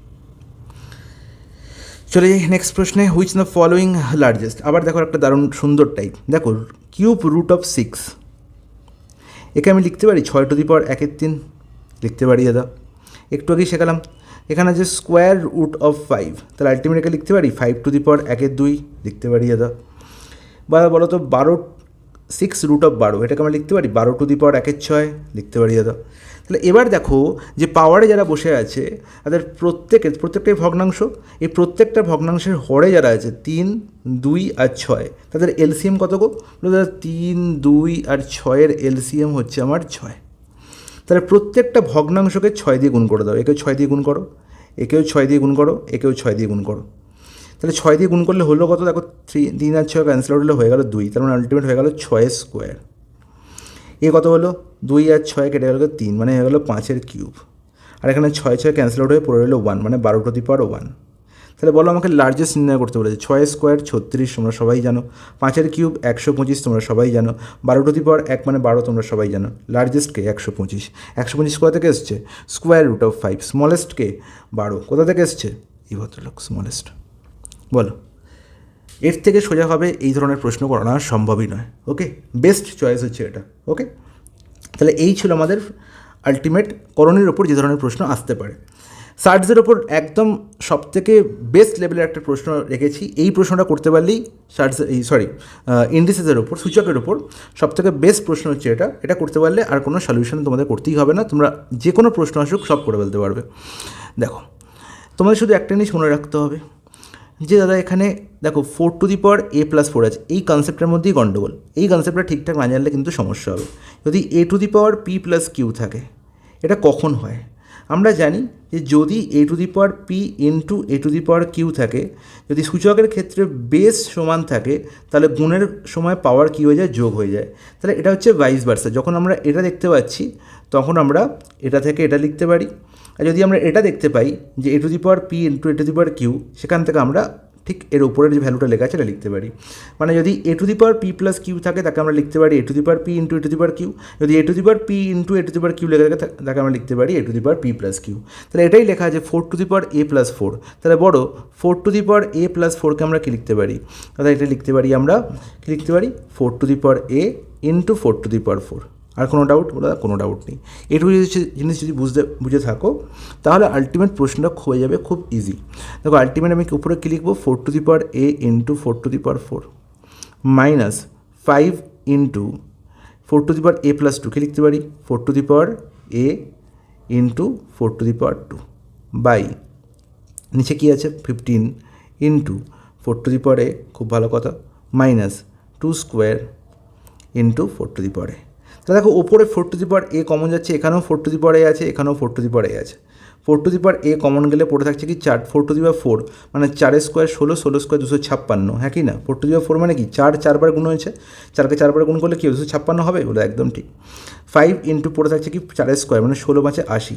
চলে যাই নেক্সট প্রশ্নে, হুইচ দ্য ফলোয়িং লার্জেস্ট। আবার দেখো একটা দারুণ সুন্দর টাইপ, দেখো কিউব √6, একে আমি লিখতে পারি 6⁻1/3 লিখতে পারি দাদা। একটু আগেই শেখালাম। এখানে আছে স্কোয়ার √5, তাহলে আলটিমেটলি লিখতে পারি 5⁻1/2 লিখতে পারি দাদা। বা বলো তো 6√12, এটাকে আমরা লিখতে পারি 12⁻1/6 লিখতে পারি দাদা। তাহলে এবার দেখো যে পাওয়ারে যারা বসে আছে তাদের প্রত্যেকটাই ভগ্নাংশ, এই প্রত্যেকটা ভগ্নাংশের হরে যারা আছে 3, 2 আর 6, তাদের এলসিএম কত গো? দাদা 3, 2 আর 6-এর এলসিএম হচ্ছে আমার 6। তাহলে প্রত্যেকটা ভগ্নাংশকে 6 দিয়ে গুণ করে দাও। একেও 6 দিয়ে গুণ করো, একেও 6 দিয়ে গুণ করো, একেও 6 দিয়ে গুণ করো। তাহলে 6 দিয়ে গুণ করলে হলো কত? দেখো 3 আর 6 ক্যান্সেল আউট হলে হয়ে গেল 2, তার মানে আলটিমেট হয়ে গেল 6² এ কত হলো? 2 আর 6 কেটে গেল 3, মানে হয়ে গেলো 5-এর কিউব। আর এখানে 6 ক্যান্সেল আউট হয়ে পড়ে রইলো 1, মানে 12⁻1। তাহলে বলো আমাকে লার্জেস্ট নির্ণয় করতে বলেছে। 6² 36 তোমরা সবাই জানো, 5-এর কিউব 125 তোমরা সবাই জানো, 12⁻1 মানে 12 তোমরা সবাই জানো। লার্জেস্টকে 125, 125 কোথা থেকে এসছে? √5। স্মলেস্টকে 12, কোথা থেকে এসছে? এই ভদ্রলোক স্মলেস্ট। বলো এর থেকে সোজা হবে এই ধরনের প্রশ্ন করানো সম্ভবই নয়। ওকে, বেস্ট চয়েস হচ্ছে এটা। ওকে, তাহলে এই ছিল আমাদের আলটিমেট করণের ওপর যে ধরনের প্রশ্ন আসতে পারে। সার্টসের ওপর একদম সবথেকে বেস্ট লেভেলের একটা প্রশ্ন রেখেছি। এই প্রশ্নটা করতে পারলেই ইন্ডিসেসের ওপর, সূচকের ওপর সবথেকে বেস্ট প্রশ্ন হচ্ছে এটা করতে পারলে আর কোনো সলিউশন তোমাদের করতেই হবে না, তোমরা যে কোনো প্রশ্ন আসুক সব করে ফেলতে পারবে। দেখো তোমাদের শুধু একটা জিনিস মনে রাখতে হবে যে দাদা এখানে দেখো 4⁴ আছে, এই কনসেপ্টের মধ্যেই গণ্ডগোল। এই কনসেপ্টটা ঠিকঠাক না জানলে কিন্তু সমস্যা হবে। যদি a⁻p+q থাকে, এটা কখন হয়? আমরা জানি যে যদি a⁻p ইন্টু a⁻q থাকে, যদি সূচকের ক্ষেত্রে বেস সমান থাকে, তাহলে গুণের সময় পাওয়ার কী হয়ে যায়? যোগ হয়ে যায়। তাহলে এটা হচ্ছে ভাইস ভার্সা। যখন আমরা এটা দেখতে পাচ্ছি তখন আমরা এটা থেকে এটা লিখতে পারি, আর যদি আমরা এটা দেখতে পাই যে a⁻p ইন্টু a⁻q, সেখান থেকে আমরা ঠিক এর উপরের যে ভ্যালুটা লেখা আছে এটা লিখতে পারি। মানে যদি a⁻p+q থাকে তাকে আমরা লিখতে পারি a⁻p ইন্টু a⁻q, যদি a⁻p ইন্টু a⁻q লেখা থাকে তাকে আমরা লিখতে পারি a⁻p+q। তাহলে এটাই লেখা আছে 4⁴ তাহলে বড় 4⁴কে আমরা কী লিখতে পারি? তাহলে এটা লিখতে পারি আমরা, কী লিখতে পারি? 4⁴ ইন্টু 4⁴। আর কোনো ডাউট? বলো কোনো ডাউট নেই। এটুকু জিনিস যদি বুঝে থাকো তাহলে আলটিমেট প্রশ্নটা হয়ে যাবে খুব ইজি। দেখো আলটিমেট আমি উপরে কী লিখবো? 4⁴ ইন্টু 4⁴ মাইনাস 5 ইন্টু 4⁴ +2 কে লিখতে পারি 4⁴ ইন্টু 4⁴ বাই নিচে কী আছে? 15 ইন্টু 4⁴, খুব ভালো কথা, মাইনাস 2² ইন্টু 4⁴। তাহলে দেখো ওপরে 4⁴ কমন যাচ্ছে, এখানেও 4⁴ আছে, এখানেও 4⁴ আছে। 4⁴ কমন গেলে পড়ে থাকছে কি 4⁴, মানে 4² 16, 16² 256, হ্যাঁ কি না? 4⁴ মানে কি 4 বার গুণ হয়েছে, 4কে 4 বার গুণ করলে কি 256 হবে? বলে একদম ঠিক। 5 ইন্টু পড়ে থাকছে কি 4² মানে 16×5 80।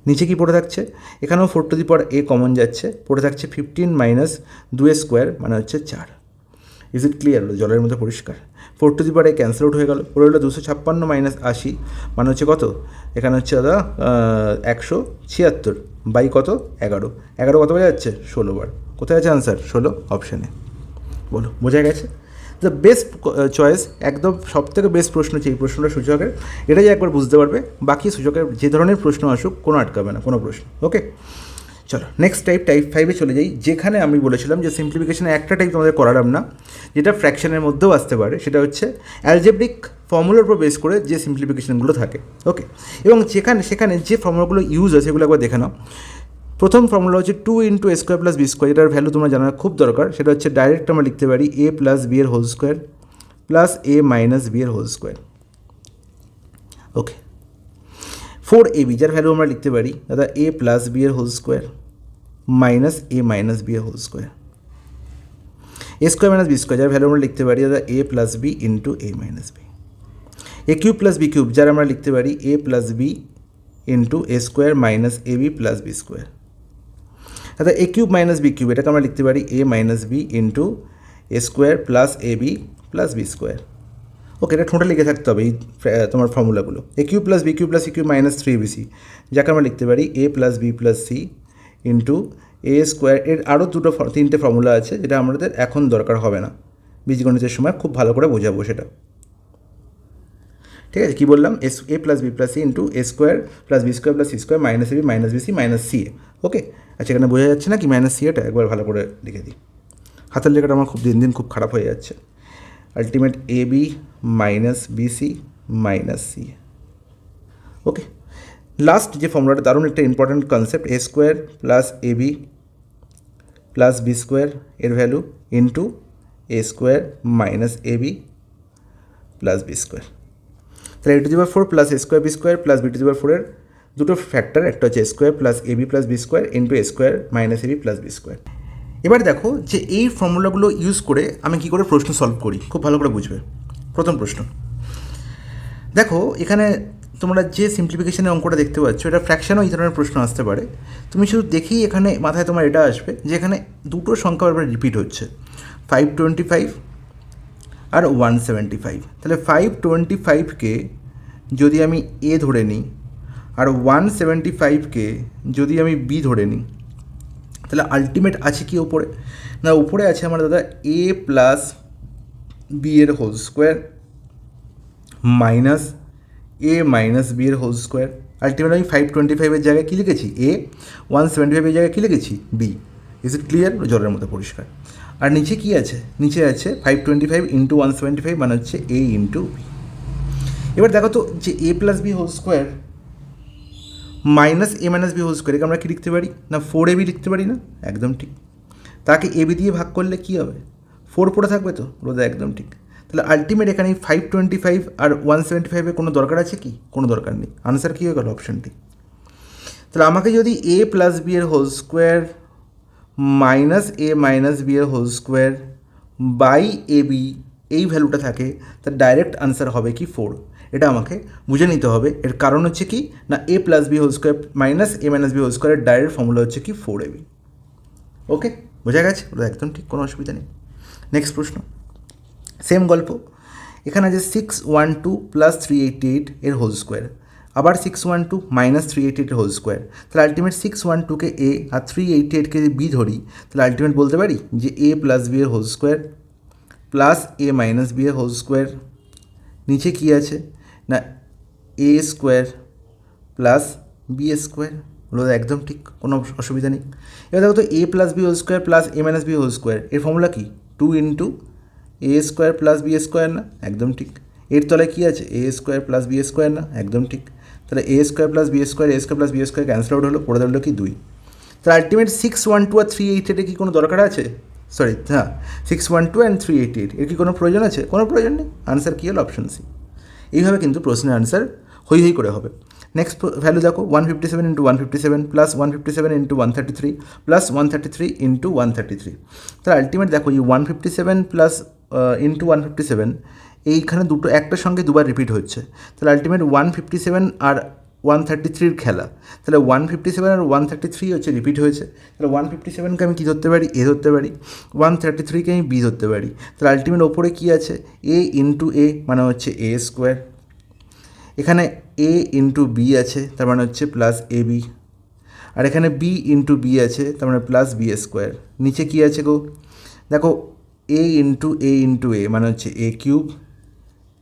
নিচে কি পড়ে থাকছে? এখানেও 4⁴ কমন যাচ্ছে, পড়ে থাকছে 15 মাইনাস 2² মানে হচ্ছে 4। Is it clear? জলের মধ্যে পরিষ্কার। 4⁴ ক্যান্সেল আউট হয়ে গেল, পড়ে হলো 256 মাইনাস 80 মানে হচ্ছে কত? এখানে হচ্ছে দাদা 176 বাই কত? 11। 11 কত বোঝা যাচ্ছে? 16 বার। কোথায় আছে আনসার? 16 অপশানে। বলো বোঝা গেছে? দ্য বেস্ট চয়েস, একদম সবথেকে বেস্ট প্রশ্ন হচ্ছে এই প্রশ্নটা সূচকের। এটাই একবার বুঝতে পারবে, বাকি সূচকের যে ধরনের প্রশ্ন আসুক কোনো আটকাবে না কোনো প্রশ্ন। ওকে, চলো নেক্সট টাইপ 5-এ চলে যাই, যেখানে আমি বলেছিলাম যে সিম্পলিফিকেশনে একটা টাইপ তোমাদের করালাম না, যেটা ফ্র্যাকশনের মধ্যেও আসতে পারে, সেটা হচ্ছে অ্যালজেব্রিক ফর্মুলার উপর বেস করে যে সিম্পলিফিকেশনগুলো থাকে। ওকে, এবং সেখানে যে ফর্মুলাগুলো ইউজ হয় সেগুলো একবার দেখে নাও। প্রথম ফর্মুলা হচ্ছে 2 × a² + b², এটার ভ্যালু তোমরা জানার খুব দরকার। সেটা হচ্ছে ডাইরেক্ট আমরা লিখতে পারি a + b এর whole square plus a - b এর হোল স্কোয়ার। ওকে, 4ab যার ভ্যালু আমরা লিখতে পারি দাদা a + b এর whole square minus a - b এর হোল স্কোয়ার। a² - b² যার ভ্যালু আমরা লিখতে পারি দাদা a + b × a - b। a³ + b³ যার আমরা লিখতে পারি a + b × a² - ab + b²। দাদা a³ - b³ এটাকে আমরা লিখতে পারি a - b × a² + ab + b²। ওকে, এটা টোটাল লিখে থাকতে হবে এই তোমার ফর্মুলাগুলো। a³ + b³ + c³ - 3bc যাকে আমরা লিখতে পারি a + b + c × a²। এর আরও তিনটে ফর্মুলা আছে যেটা আমাদের এখন দরকার হবে না, বীজগণিতের সময় খুব ভালো করে বোঝাবো সেটা। ঠিক আছে, কী বললাম? a + b + c × a² + b² + c² - ab - bc - ca। ওকে, আচ্ছা এখানে বোঝা যাচ্ছে না কি - c? এটা একবার ভালো করে লিখে দিই। হাতের লেখাটা আমার দিন দিন খুব খারাপ হয়ে যাচ্ছে। Ultimate ab - bc - ca। ওকে, লাস্ট যে ফর্মুলাটা দারুণ একটা important concept, a² + ab + b² এর value into a² - ab + b²। তাহলে a⁴ + a² b² + b⁴ এর দুটো ফ্যাক্টর, একটা হচ্ছে a² + ab + b² into a² - ab + b²। এবার দেখো যে এই ফর্মুলাগুলো ইউজ করে আমি কী করে প্রশ্ন সলভ করি, খুব ভালো করে বুঝবে। প্রথম প্রশ্ন দেখো, এখানে তোমরা যে সিম্পলিফিকেশনের অঙ্কটা দেখতে পাচ্ছ, এটা ফ্র্যাকশনও এই ধরনের প্রশ্ন আসতে পারে। তুমি শুধু দেখেই এখানে মাথায় তোমার এটা আসবে যে এখানে দুটো সংখ্যা বারবার রিপিট হচ্ছে, 525 আর 175। তাহলে 525কে যদি আমি এ ধরে নিই আর 175কে যদি আমি বি ধরে নিই, তাহলে আলটিমেট আছে কি ওপরে? না, উপরে আছে আমার দাদা a + b এর whole square minus a - b এর হোল স্কোয়ার। আলটিমেট আমি 525-এর জায়গায় কী লিখেছি? a, 175-এর জায়গায় কী লিখেছি? b। Is it clear? জলের মতো পরিষ্কার। আর নিচে কি আছে? নিচে আছে 525 × 175 মানে হচ্ছে a × b। এবার দেখো তো যে a + b whole square minus a - b whole square, একে আমরা কী লিখতে পারি? না 4ab লিখতে পারি না? একদম ঠিক। তাকে ab দিয়ে ভাগ করলে কী হবে? 4 পড়ে থাকবে তো? রোদা একদম ঠিক। তাহলে আলটিমেট এখানে 525 আর 175-এর কোনো দরকার আছে কি? কোনো দরকার নেই। আনসার কী হয়ে গেল? অপশানটি। তাহলে আমাকে যদি a + b এর whole square minus a - b এর হোল স্কোয়ার বাই ab এই ভ্যালুটা থাকে, তার ডাইরেক্ট আনসার হবে কি? 4। এটা আমাকে বুঝে নিতে হবে। এর কারণ হচ্ছে কি না a + b whole square minus a - b whole স্কোয়ারের ডাইরেক্ট ফর্মুলা হচ্ছে কি? 4ab। ওকে, বোঝা গেছে? ওটা একদম ঠিক, কোনো অসুবিধা নেই। নেক্সট প্রশ্ন, সেম গল্প। এখানে আছে 612 + 388 এর হোল স্কোয়ার, আবার 612 - 388 এর হোল স্কোয়ার। তাহলে আলটিমেট 612কে a আর 388কে যদি b ধরি, তাহলে আলটিমেট বলতে পারি যে a + b এর whole square plus a - b এর হোল স্কোয়ার। নিচে কী আছে? না a² প্লাস b²। হলো একদম ঠিক, কোনো অসুবিধা নেই। এবার দেখো তো a + b whole square plus a - b whole square এর ফর্মুলা কি? 2 × a² + b² না? একদম ঠিক। এর তলায় কী আছে? a² + b² না? একদম ঠিক। তাহলে a² + b², a² + b² cancel out হলো, পড়ে দাঁড়ালো কি? 2। তাহলে আলটিমেট 612 আর 388 কি কোনো দরকার আছে? সরি, হ্যাঁ, 612 অ্যান্ড 388 এর কি কোনো প্রয়োজন আছে? কোনো প্রয়োজন নেই। আনসার কী হলো? Option C. এইভাবে কিন্তু প্রশ্নের আনসার হই করে হবে। নেক্সট ভ্যালু দেখো, 157 × 157 প্লাস 157 × 133 প্লাস 133 × 133। তাহলে আলটিমেট দেখো এই 157 প্লাস ইন্টু 157 এইখানে দুটো একটার সঙ্গে দুবার রিপিট হচ্ছে। তাহলে আলটিমেট 157 আর 133-র খেলা। তাহলে 157 আর 133 হচ্ছে রিপিট হয়েছে। তাহলে 157কে আমি কী ধরতে পারি? এ ধরতে পারি। 133কে আমি বি ধরতে পারি। তাহলে আলটিমেট ওপরে কী আছে? a × a মানে হচ্ছে a²। এখানে a × b আছে, তার মানে হচ্ছে প্লাস ab। আর এখানে b × b আছে, তার মানে প্লাস b²। নিচে কী আছে গো? দেখো a × a মানে হচ্ছে a³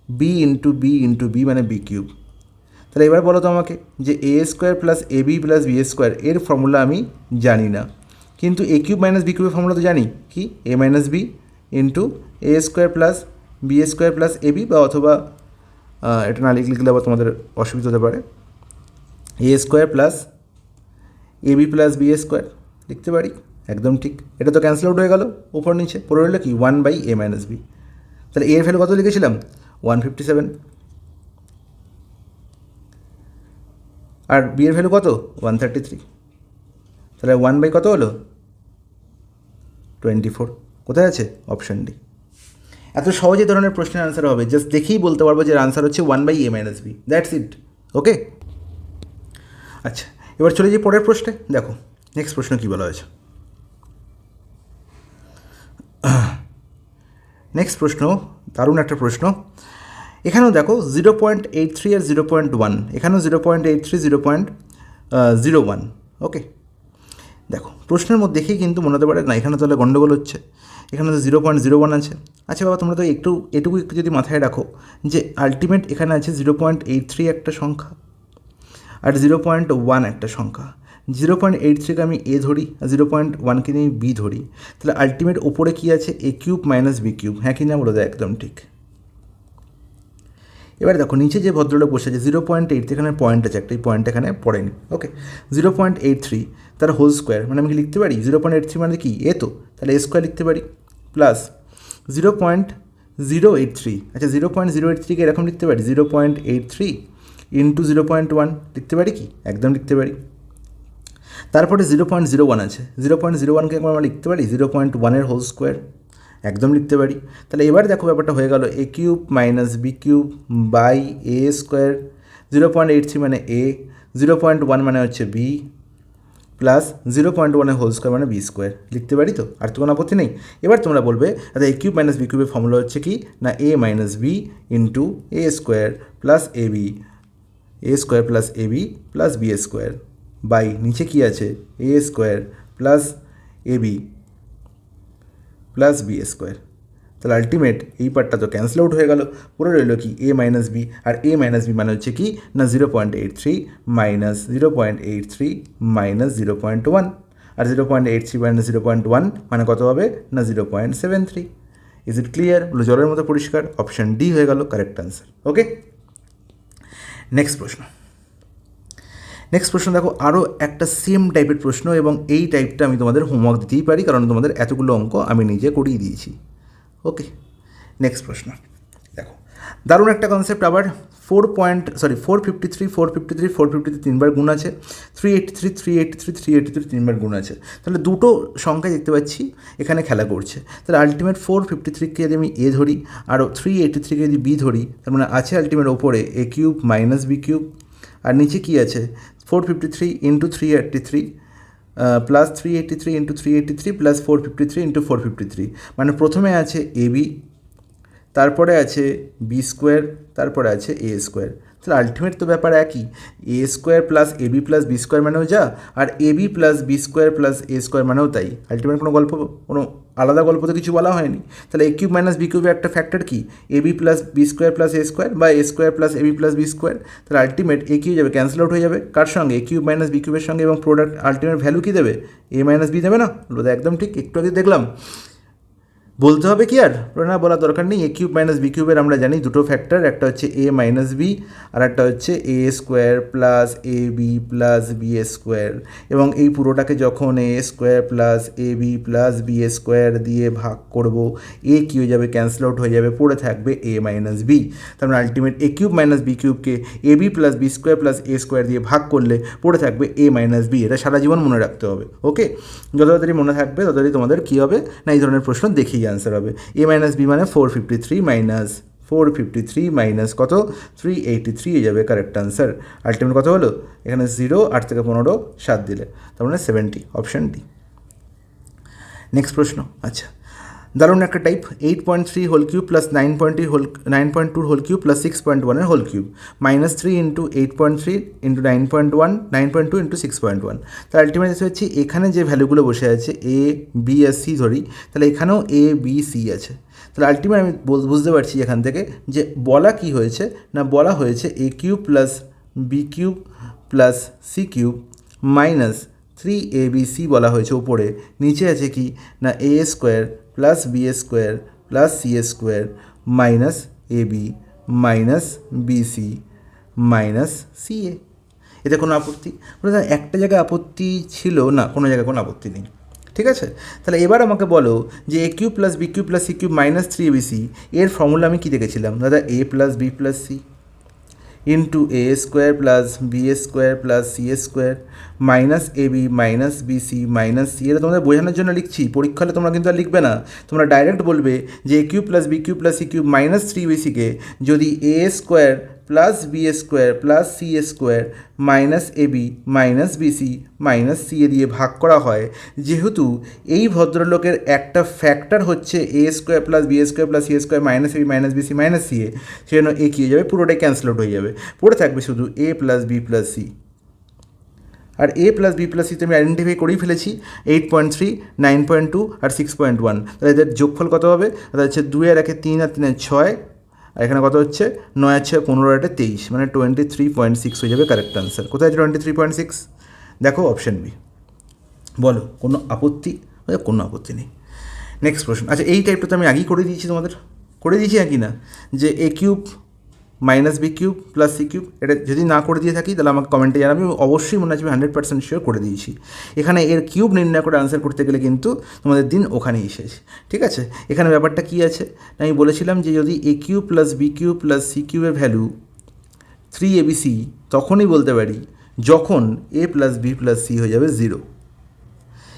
b × b × b মানে b³ তাহলে এবার বলো তো আমাকে যে a square plus a b plus b square এর ফর্মুলা আমি জানি না, কিন্তু এ কিউব মাইনাস বি কিউবের ফর্মুলা তো জানি কি a minus b into a square plus b square plus a b, বা অথবা এটা না লিখলে আবার তোমাদের অসুবিধা হতে পারে, এ square plus a b plus b square লিখতে পারি। একদম ঠিক, এটা তো ক্যান্সেল আউট হয়ে গেল, উপর নিচে পড়ে রইল কি 1/a মাইনাস বি। তাহলে এর ভ্যালু কত লিখেছিলাম 157, আর বি এর ভ্যালু কত 133, তাহলে 1 বাই কত হলো 24, কোথায় আছে অপশান ডি। এত সহজে ধরনের প্রশ্নের আনসার হবে, জাস্ট দেখেই বলতে পারবো যে আনসার হচ্ছে 1/a minus b, that's it. Okay, আচ্ছা এবার চলে যাই পরের প্রশ্নে। দেখো নেক্সট প্রশ্ন কী বলা হয়েছে। নেক্সট প্রশ্ন দারুণ একটা প্রশ্ন। এখানেও দেখো 0.83 আর 0.1, এখানেও 0.83 0.01। ওকে, দেখো প্রশ্নের মধ্যে দেখেই কিন্তু মনে হতে পারে না এখানে তাহলে গণ্ডগোল হচ্ছে, এখানে তো 0.01 আছে। আচ্ছা বাবা তোমরা তো এটুকু যদি মাথায় রাখো যে আলটিমেট এখানে আছে 0.83 একটা সংখ্যা আর 0.1 একটা সংখ্যা। 0.83কে আমি এ ধরি আর 0.1কে আমি বি ধরি, তাহলে আলটিমেট ওপরে কী আছে a cube minus b cube, হ্যাঁ কি না বলে দেয় একদম ঠিক। এবার দেখো নিচে যে ভদ্রলোক বসে আছে 0.8, এখানে পয়েন্ট আছে একটা, এই পয়েন্ট এখানে পড়েনি। ওকে, 0.83 তার হোল স্কোয়ার মানে আমি কি লিখতে পারি 0.83 মানে কি এ, তো তাহলে এ স্কোয়ার লিখতে পারি, প্লাস 0.083, আচ্ছা 0.083কে এরকম লিখতে পারি 0.83 ইন্টু 0.1 লিখতে পারি কি, একদম লিখতে পারি। তারপরে 0.01 আছে, 0.01কে আমরা লিখতে পারি 0.1 হোল স্কোয়ার, একদম লিখতে পারি। তাহলে এবার দেখো ব্যাপারটা হয়ে গেল a cube minus b cube by a square, 0.83 মানে এ, 0.1 মানে হচ্ছে বি, প্লাস 0.1 হোল স্কোয়ার মানে বি স্কোয়ার লিখতে পারি তো, আর তো কোনো আপত্তি নেই। এবার তোমরা বলবে আচ্ছা এ কিউব মাইনাস বি কিউবের ফর্মুলা হচ্ছে কি না a minus b into a square plus a b, a square plus a b plus b square by নিচে কী আছে a square plus a b plus b square. তাহলে ultimate এই পার্টটা তো ক্যান্সেল আউট হয়ে গেল, পুরো রইল কি a minus B, R A minus B মানে হচ্ছে কি না 0.83 মাইনাস 0.83 মাইনাস 0.1, আর 0.83 মাইনাস 0.1 মানে কত হবে না 0.73। Is it clear? বলো জলের মতো পরিষ্কার, অপশান ডি হয়ে গেল কারেক্ট অ্যান্সার। ওকে, নেক্সট প্রশ্ন। নেক্সট প্রশ্ন দেখো আরও একটা সেম টাইপের প্রশ্ন, এবং এই টাইপটা আমি তোমাদের হোমওয়ার্ক দিতেই পারি কারণ তোমাদের এতগুলো অঙ্ক আমি নিজে করিয়ে দিয়েছি। ওকে, নেক্সট প্রশ্ন দেখো দারুণ একটা কনসেপ্ট আবার। 453 453 তিনবার গুণ আছে, 383 তিনবার গুণ আছে, তাহলে দুটো সংখ্যা দেখতে পাচ্ছি এখানে খেলা করছে। তাহলে আলটিমেট 453কে যদি আমি এ ধরি আর 383কে যদি বি ধরি, তার মানে আছে আলটিমেট ওপরে এ কিউব মাইনাস বি কিউব, আর নিচে কী আছে 453 into 383 plus 383 into 383 plus 453 into 453, মানে প্রথমে আছে এ বি, তারপরে আছে বি স্কোয়ার, তারপরে আছে এ স্কোয়ার। তাহলে আলটিমেট তো ব্যাপার একই, a square plus a b plus b square মানেও যা, আর a b plus b square plus a square মানেও তাই। আলটিমেট কোনো আলাদা গল্প তো কিছু বলা হয়নি। তাহলে এ কিউব মাইনাস বি কিউবের একটা ফ্যাক্টর কি a b plus b square plus a square, বা a square plus a b plus b square. তাহলে আলটিমেট এ কিউ যাবে ক্যান্সেল আউট হয়ে যাবে কার সঙ্গে এ কিউব মাইনাস বি কিউবের সঙ্গে, এবং প্রোডাক্ট আলটিমেট ভ্যালু কী দেবে এ মাইনাস বি দেবে না? বলতে একদম ঠিক, একটু আগে দেখলাম। বলতে হবে কি আর না বলার দরকার নেই, এ কিউব মাইনাস বি কিউবের আমরা জানি দুটো ফ্যাক্টর, একটা হচ্ছে এ মাইনাস বি আর একটা হচ্ছে a square plus a b plus b square, এবং এই পুরোটাকে যখন এ square plus a b plus b square দিয়ে ভাগ করব, এ কী হয়ে যাবে ক্যান্সেল আউট হয়ে যাবে, পড়ে থাকবে এ মাইনাস বি। তার মানে ultimate a cube minus b কিউবকে a b plus b square plus a square দিয়ে ভাগ করলে পড়ে থাকবে এ মাইনাস বি। এটা সারা জীবন মনে রাখতে হবে। ওকে, যত তাড়াতাড়ি মনে থাকবে তত তাড়াতাড়ি তোমাদের কী হবে না এই ধরনের প্রশ্ন দেখেই আনসার হবে। এ মাইনাস বি মানে 453 মাইনাস কত 383 হয়ে যাবে কারেক্ট আনসার। আলটিমেট কত হলো এখানে 0, 8 থেকে 15 7 দিলে, তার মানে 70, অপশান ডি। নেক্সট প্রশ্ন, আচ্ছা দারুণ একটা type, 8.3 whole cube plus 9.2 whole cube plus 6.1 whole cube minus 3 into 8.3 into 9.2 into 6.1। তাহলে আলটিমেট হচ্ছে এখানে যে ভ্যালুগুলো বসে আছে এ বি আর সি ধরি, তাহলে এখানেও এ বি সি আছে। তাহলে আলটিমেট আমি বুঝতে পারছি এখান থেকে যে বলা কি হয়েছে না বলা হয়েছে a cube plus b cube plus c cube minus 3abc বলা হয়েছে উপরে, নিচে আছে কি না a square plus b square plus c square minus a b minus b c minus c a. এতে কোনো আপত্তি? একটা জায়গায় আপত্তি ছিল না, কোনো জায়গায় কোনো আপত্তি নেই। ঠিক আছে, তাহলে এবার আমাকে বলো যে a cube plus b cube plus c cube minus 3abc এর ফর্মুলা আমি কী দেখেছিলাম দাদা? A plus b plus c into a square plus b square plus c square minus a b minus b c minus c. এটা তোমাদের বোঝানোর জন্য লিখছি, পরীক্ষা হলে তোমরা কিন্তু আর লিখবে না, তোমরা ডাইরেক্ট বলবে যে a cube plus b cube plus c cube minus 3abcকে যদি a square plus b square plus c square minus a b minus b c minus c a দিয়ে ভাগ করা হয়, যেহেতু এই ভদ্রলোকের একটা ফ্যাক্টর হচ্ছে a square plus b square plus c square minus a b minus b c minus c a, সেজন্য এ কী হয়ে যাবে? পুরোটাই ক্যান্সেল আউট হয়ে যাবে, পড়ে থাকবে শুধু এ প্লাস বি প্লাস সি। আর এ প্লাস বি প্লাস সি তো আমি আইডেন্টিফাই করেই ফেলেছি, 8.3, 9.2 আর 6.1। তাহলে এদের যোগফল কত হবে? তাহলে হচ্ছে 2 আর 1 3 আর 3 6, আর এখানে কত হচ্ছে 9 আর 6 15 আর 8 23, মানে 23.6 হয়ে যাবে কারেক্ট আনসার। কোথায় আছে 23.6? দেখো অপশান বি। বলো কোনো আপত্তি? কোনো আপত্তি নেই। নেক্সট প্রশ্ন। আচ্ছা, এই টাইপটা তো আমি আগেই করে দিয়েছি, তোমাদের করে দিয়েছি একই না, যে a cube minus b cube plus c cube. এটা যদি না করে দিয়ে থাকি তাহলে আমাকে কমেন্টে জানাবি, আমি অবশ্যই মনে আছে 100% শিওর করে দিয়েছি। এখানে এর কিউব নির্ণয় করে আনসার করতে গেলে কিন্তু তোমাদের দিন ওখানেই শেষ। ঠিক আছে, এখানে ব্যাপারটা কী আছে? আমি বলেছিলাম যে যদি a cube plus b cube plus c কিউবের ভ্যালু 3abc, তখনই বলতে পারি যখন a plus b plus c হয়ে যাবে 0।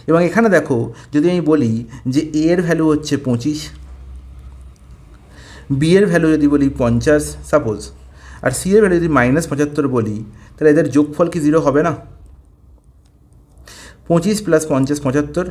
এবং এখানে দেখো, যদি আমি বলি যে এ এর ভ্যালু হচ্ছে 25, বি এর ভ্যালু যদি বলি 50 সাপোজ, আর সি এর ভ্যালু যদি -75 বলি, তাহলে এদের যোগফল কি 0 হবে না? 25 প্লাস 50 75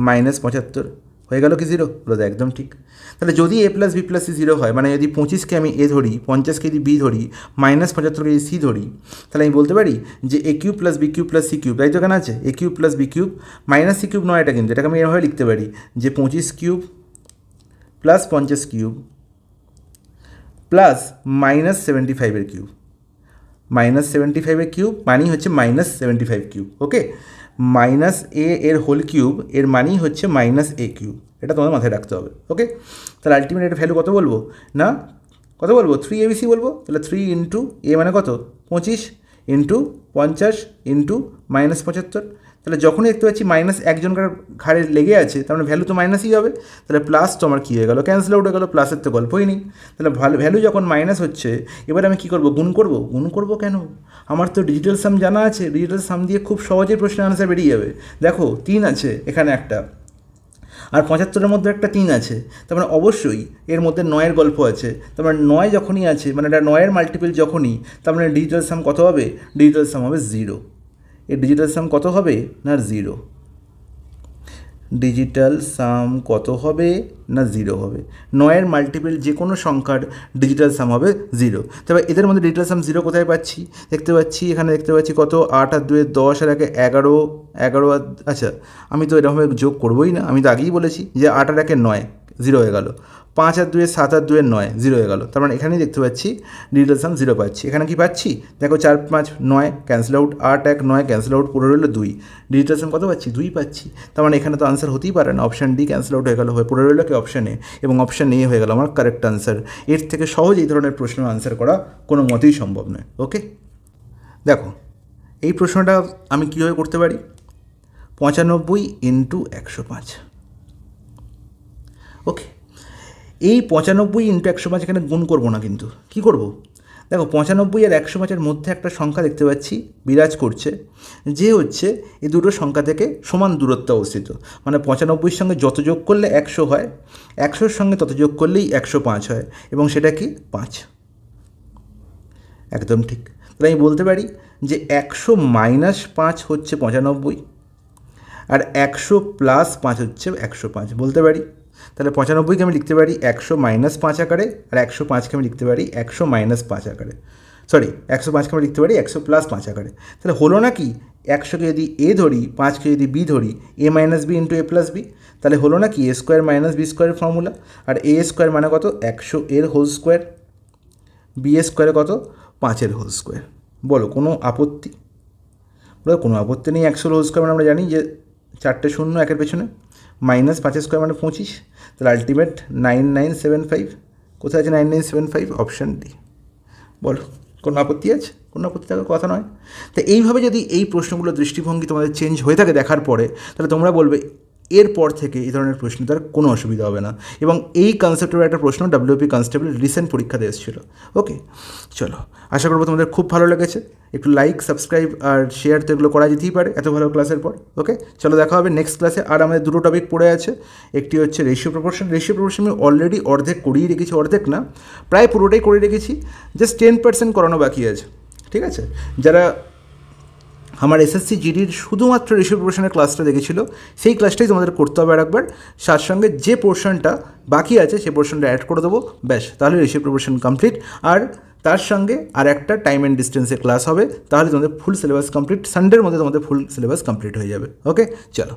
মাইনাস 75 হয়ে গেল কি 0? বলো একদম ঠিক। তাহলে যদি এ প্লাস বি প্লাস সি 0 হয়, মানে যদি 25কে আমি এ ধরি, 50কে যদি বি ধরি, -75কে যদি সি ধরি, তাহলে আমি বলতে পারি যে a cube plus b cube plus c cube, তাই তো এখানে আছে a cube plus b cube minus c cube নয়, এটা কিন্তু এটাকে আমি এভাবে লিখতে পারি যে 25 cube plus 50 cube plus -75 cube, -75 cube মানেই হচ্ছে -75 কিউব। ওকে, মাইনাস এ এর হোল কিউব এর মানেই হচ্ছে -a কিউব, এটা তোমাদের মাথায় রাখতে হবে। ওকে, তাহলে আলটিমেট এর ভ্যালু কত বলবো? না কত বলবো? 3abc বলবো। তাহলে 3 ইন্টু এ মানে কত? 25 ইন্টু 50 ইন্টু -75। তাহলে যখনই দেখতে পাচ্ছি মাইনাস একজনকার ঘাড়ে লেগে আছে, তার মানে ভ্যালু তো মাইনাসই হবে। তাহলে প্লাস তো আমার কী হয়ে গেল? ক্যান্সেল আউট হয়ে গেলো, প্লাসের তো গল্পই নেই। তাহলে ভ্যালু যখন মাইনাস হচ্ছে, এবার আমি কী করবো? গুণ করবো। গুণ করবো কেন? আমার তো ডিজিটাল সাম জানা আছে, ডিজিটাল সাম দিয়ে খুব সহজেই প্রশ্নের আনসার বেরিয়ে যাবে। দেখো 3 আছে এখানে একটা, আর 75-এর মধ্যে একটা 3 আছে, তার মানে অবশ্যই এর মধ্যে 9-এর গল্প আছে। তার মানে 9 যখনই আছে, মানে এটা 9-এর মাল্টিপল যখনই, তার মানে ডিজিটাল সাম কত হবে? ডিজিটাল সাম হবে 0। এর ডিজিটাল সাম কত হবে? না 0। ডিজিটাল সাম কত হবে? না 0 হবে। 9-এর মাল্টিপল যে কোনো সংখ্যার ডিজিটাল সাম হবে 0। তবে এদের মধ্যে ডিজিটাল সাম 0 কোথায় পাচ্ছি? দেখতে পাচ্ছি এখানে, দেখতে পাচ্ছি কত? 8 আর 2 10 আর 1 11, 11 আর, আচ্ছা আমি তো এরকমভাবে যোগ করবোই না, আমি তো আগেই বলেছি যে 8 আর 1 9, 0 হয়ে গেল। 5 আর 2 7 আর 2 9, 0 হয়ে গেল। তার মানে এখানেই দেখতে পাচ্ছি ডিজিটাল সাম 0 পাচ্ছি। এখানে কি পাচ্ছি? দেখো 4 5 9 ক্যান্সেল আউট, 8 1 9 ক্যান্সেল আউট, পড়ে রইল 2। ডিজিটাল সাম কত পাচ্ছি? 2 পাচ্ছি। তার মানে এখানে তো আনসার হতেই পারে না, অপশান ডি ক্যান্সেল আউট হয়ে গেল, হয়ে পড়ে রইল কি অপশান এ, এবং অপশান এ হয়ে গেল আমার কারেক্ট আনসার। এর থেকে সহজ এই ধরনের প্রশ্নের আনসার করা কোনো মতেই সম্ভব নয়। ওকে, দেখো এই প্রশ্নটা আমি কীভাবে করতে পারি? 95 ইন্টু 105। ওকে, এই 95 ইন্টু 105 এখানে গুণ করবো না, কিন্তু কী করবো? দেখো 95 আর 105-এর মধ্যে একটা সংখ্যা দেখতে পাচ্ছি বিরাজ করছে, যে হচ্ছে এই দুটো সংখ্যা থেকে সমান দূরত্বে অবস্থিত। মানে 95-এর সঙ্গে যত যোগ করলে 100 হয়, 100-এর সঙ্গে তত যোগ করলেই 105 হয়, এবং সেটা কি 5। একদম ঠিক। তাহলে আমি বলতে পারি যে 100 - 5 হচ্ছে 95, আর 100 + 5 হচ্ছে 105 বলতে পারি। তাহলে 95কে আমি লিখতে পারি 100 - 5 আকারে, আর 105কে আমি লিখতে পারি 100 - 5 আকারে। সরি, 105কে আমি লিখতে পারি 100 + 5 আকারে। তাহলে হলো না কি, 100কে যদি এ ধরি, 5কে যদি বি ধরি, a - b into a + b, তাহলে হলো না কি a² - b² ফর্মুলা। আর a² মানে কত? 100 এর হোল স্কোয়ার, b² কত? 5-এর হোল স্কোয়ার। বলো কোনো আপত্তি? বলো কোনো আপত্তি নেই। 100 হোল স্কোয়ার মানে আমরা জানি যে 4টে শূন্য একের পেছনে, মাইনাস 5 স্কোয়ার মানে 25, তাহলে আলটিমেট 9975। কোথায় আছে 9975? Option D. বলো কোনো আপত্তি আছে? কোনো আপত্তি থাকার কথা নয়। তো এইভাবে যদি এই প্রশ্নগুলো দৃষ্টিভঙ্গি তোমাদের চেঞ্জ হয়ে থাকে দেখার পরে, তাহলে তোমরা বলবে এরপর থেকে এই ধরনের প্রশ্ন তার কোনো অসুবিধা হবে না। এবং এই কনসেপ্টের একটা প্রশ্ন WP কনস্টেবল রিসেন্ট পরীক্ষাতে এসেছিলো। ওকে, চলো, আশা করবো তোমাদের খুব ভালো লেগেছে। একটু লাইক, সাবস্ক্রাইব আর শেয়ার তো এগুলো করা যেতেই পারে এত ভালো ক্লাসের পর। ওকে, চলো দেখা হবে নেক্সট ক্লাসে। আর আমাদের দুটো টপিক পড়ে আছে, একটি হচ্ছে রেশিও প্রপোর্শন। রেশিও প্রপোর্শন আমি অলরেডি অর্ধেক করিয়ে রেখেছি, অর্ধেক না প্রায় পুরোটাই করে রেখেছি, জাস্ট 10% করানো বাকি আছে। ঠিক আছে, যারা আমার SSC জিডির শুধুমাত্র রেশিও প্রপোর্শনের ক্লাসটা দেখেছিল, সেই ক্লাসটাই তোমাদের করতে হবে আর একবার। তার সঙ্গে যে পোর্শনটা বাকি আছে সেই পোর্শনটা অ্যাড করে দেবো, ব্যাস, তাহলে রেশিও প্রপোর্শন কমপ্লিট। আর তার সঙ্গে আর একটা টাইম অ্যান্ড ডিস্টেন্সের ক্লাস হবে, তাহলে তোমাদের ফুল সিলেবাস কমপ্লিট। সানডের মধ্যে তোমাদের ফুল সিলেবাস কমপ্লিট হয়ে যাবে। ওকে, চলো।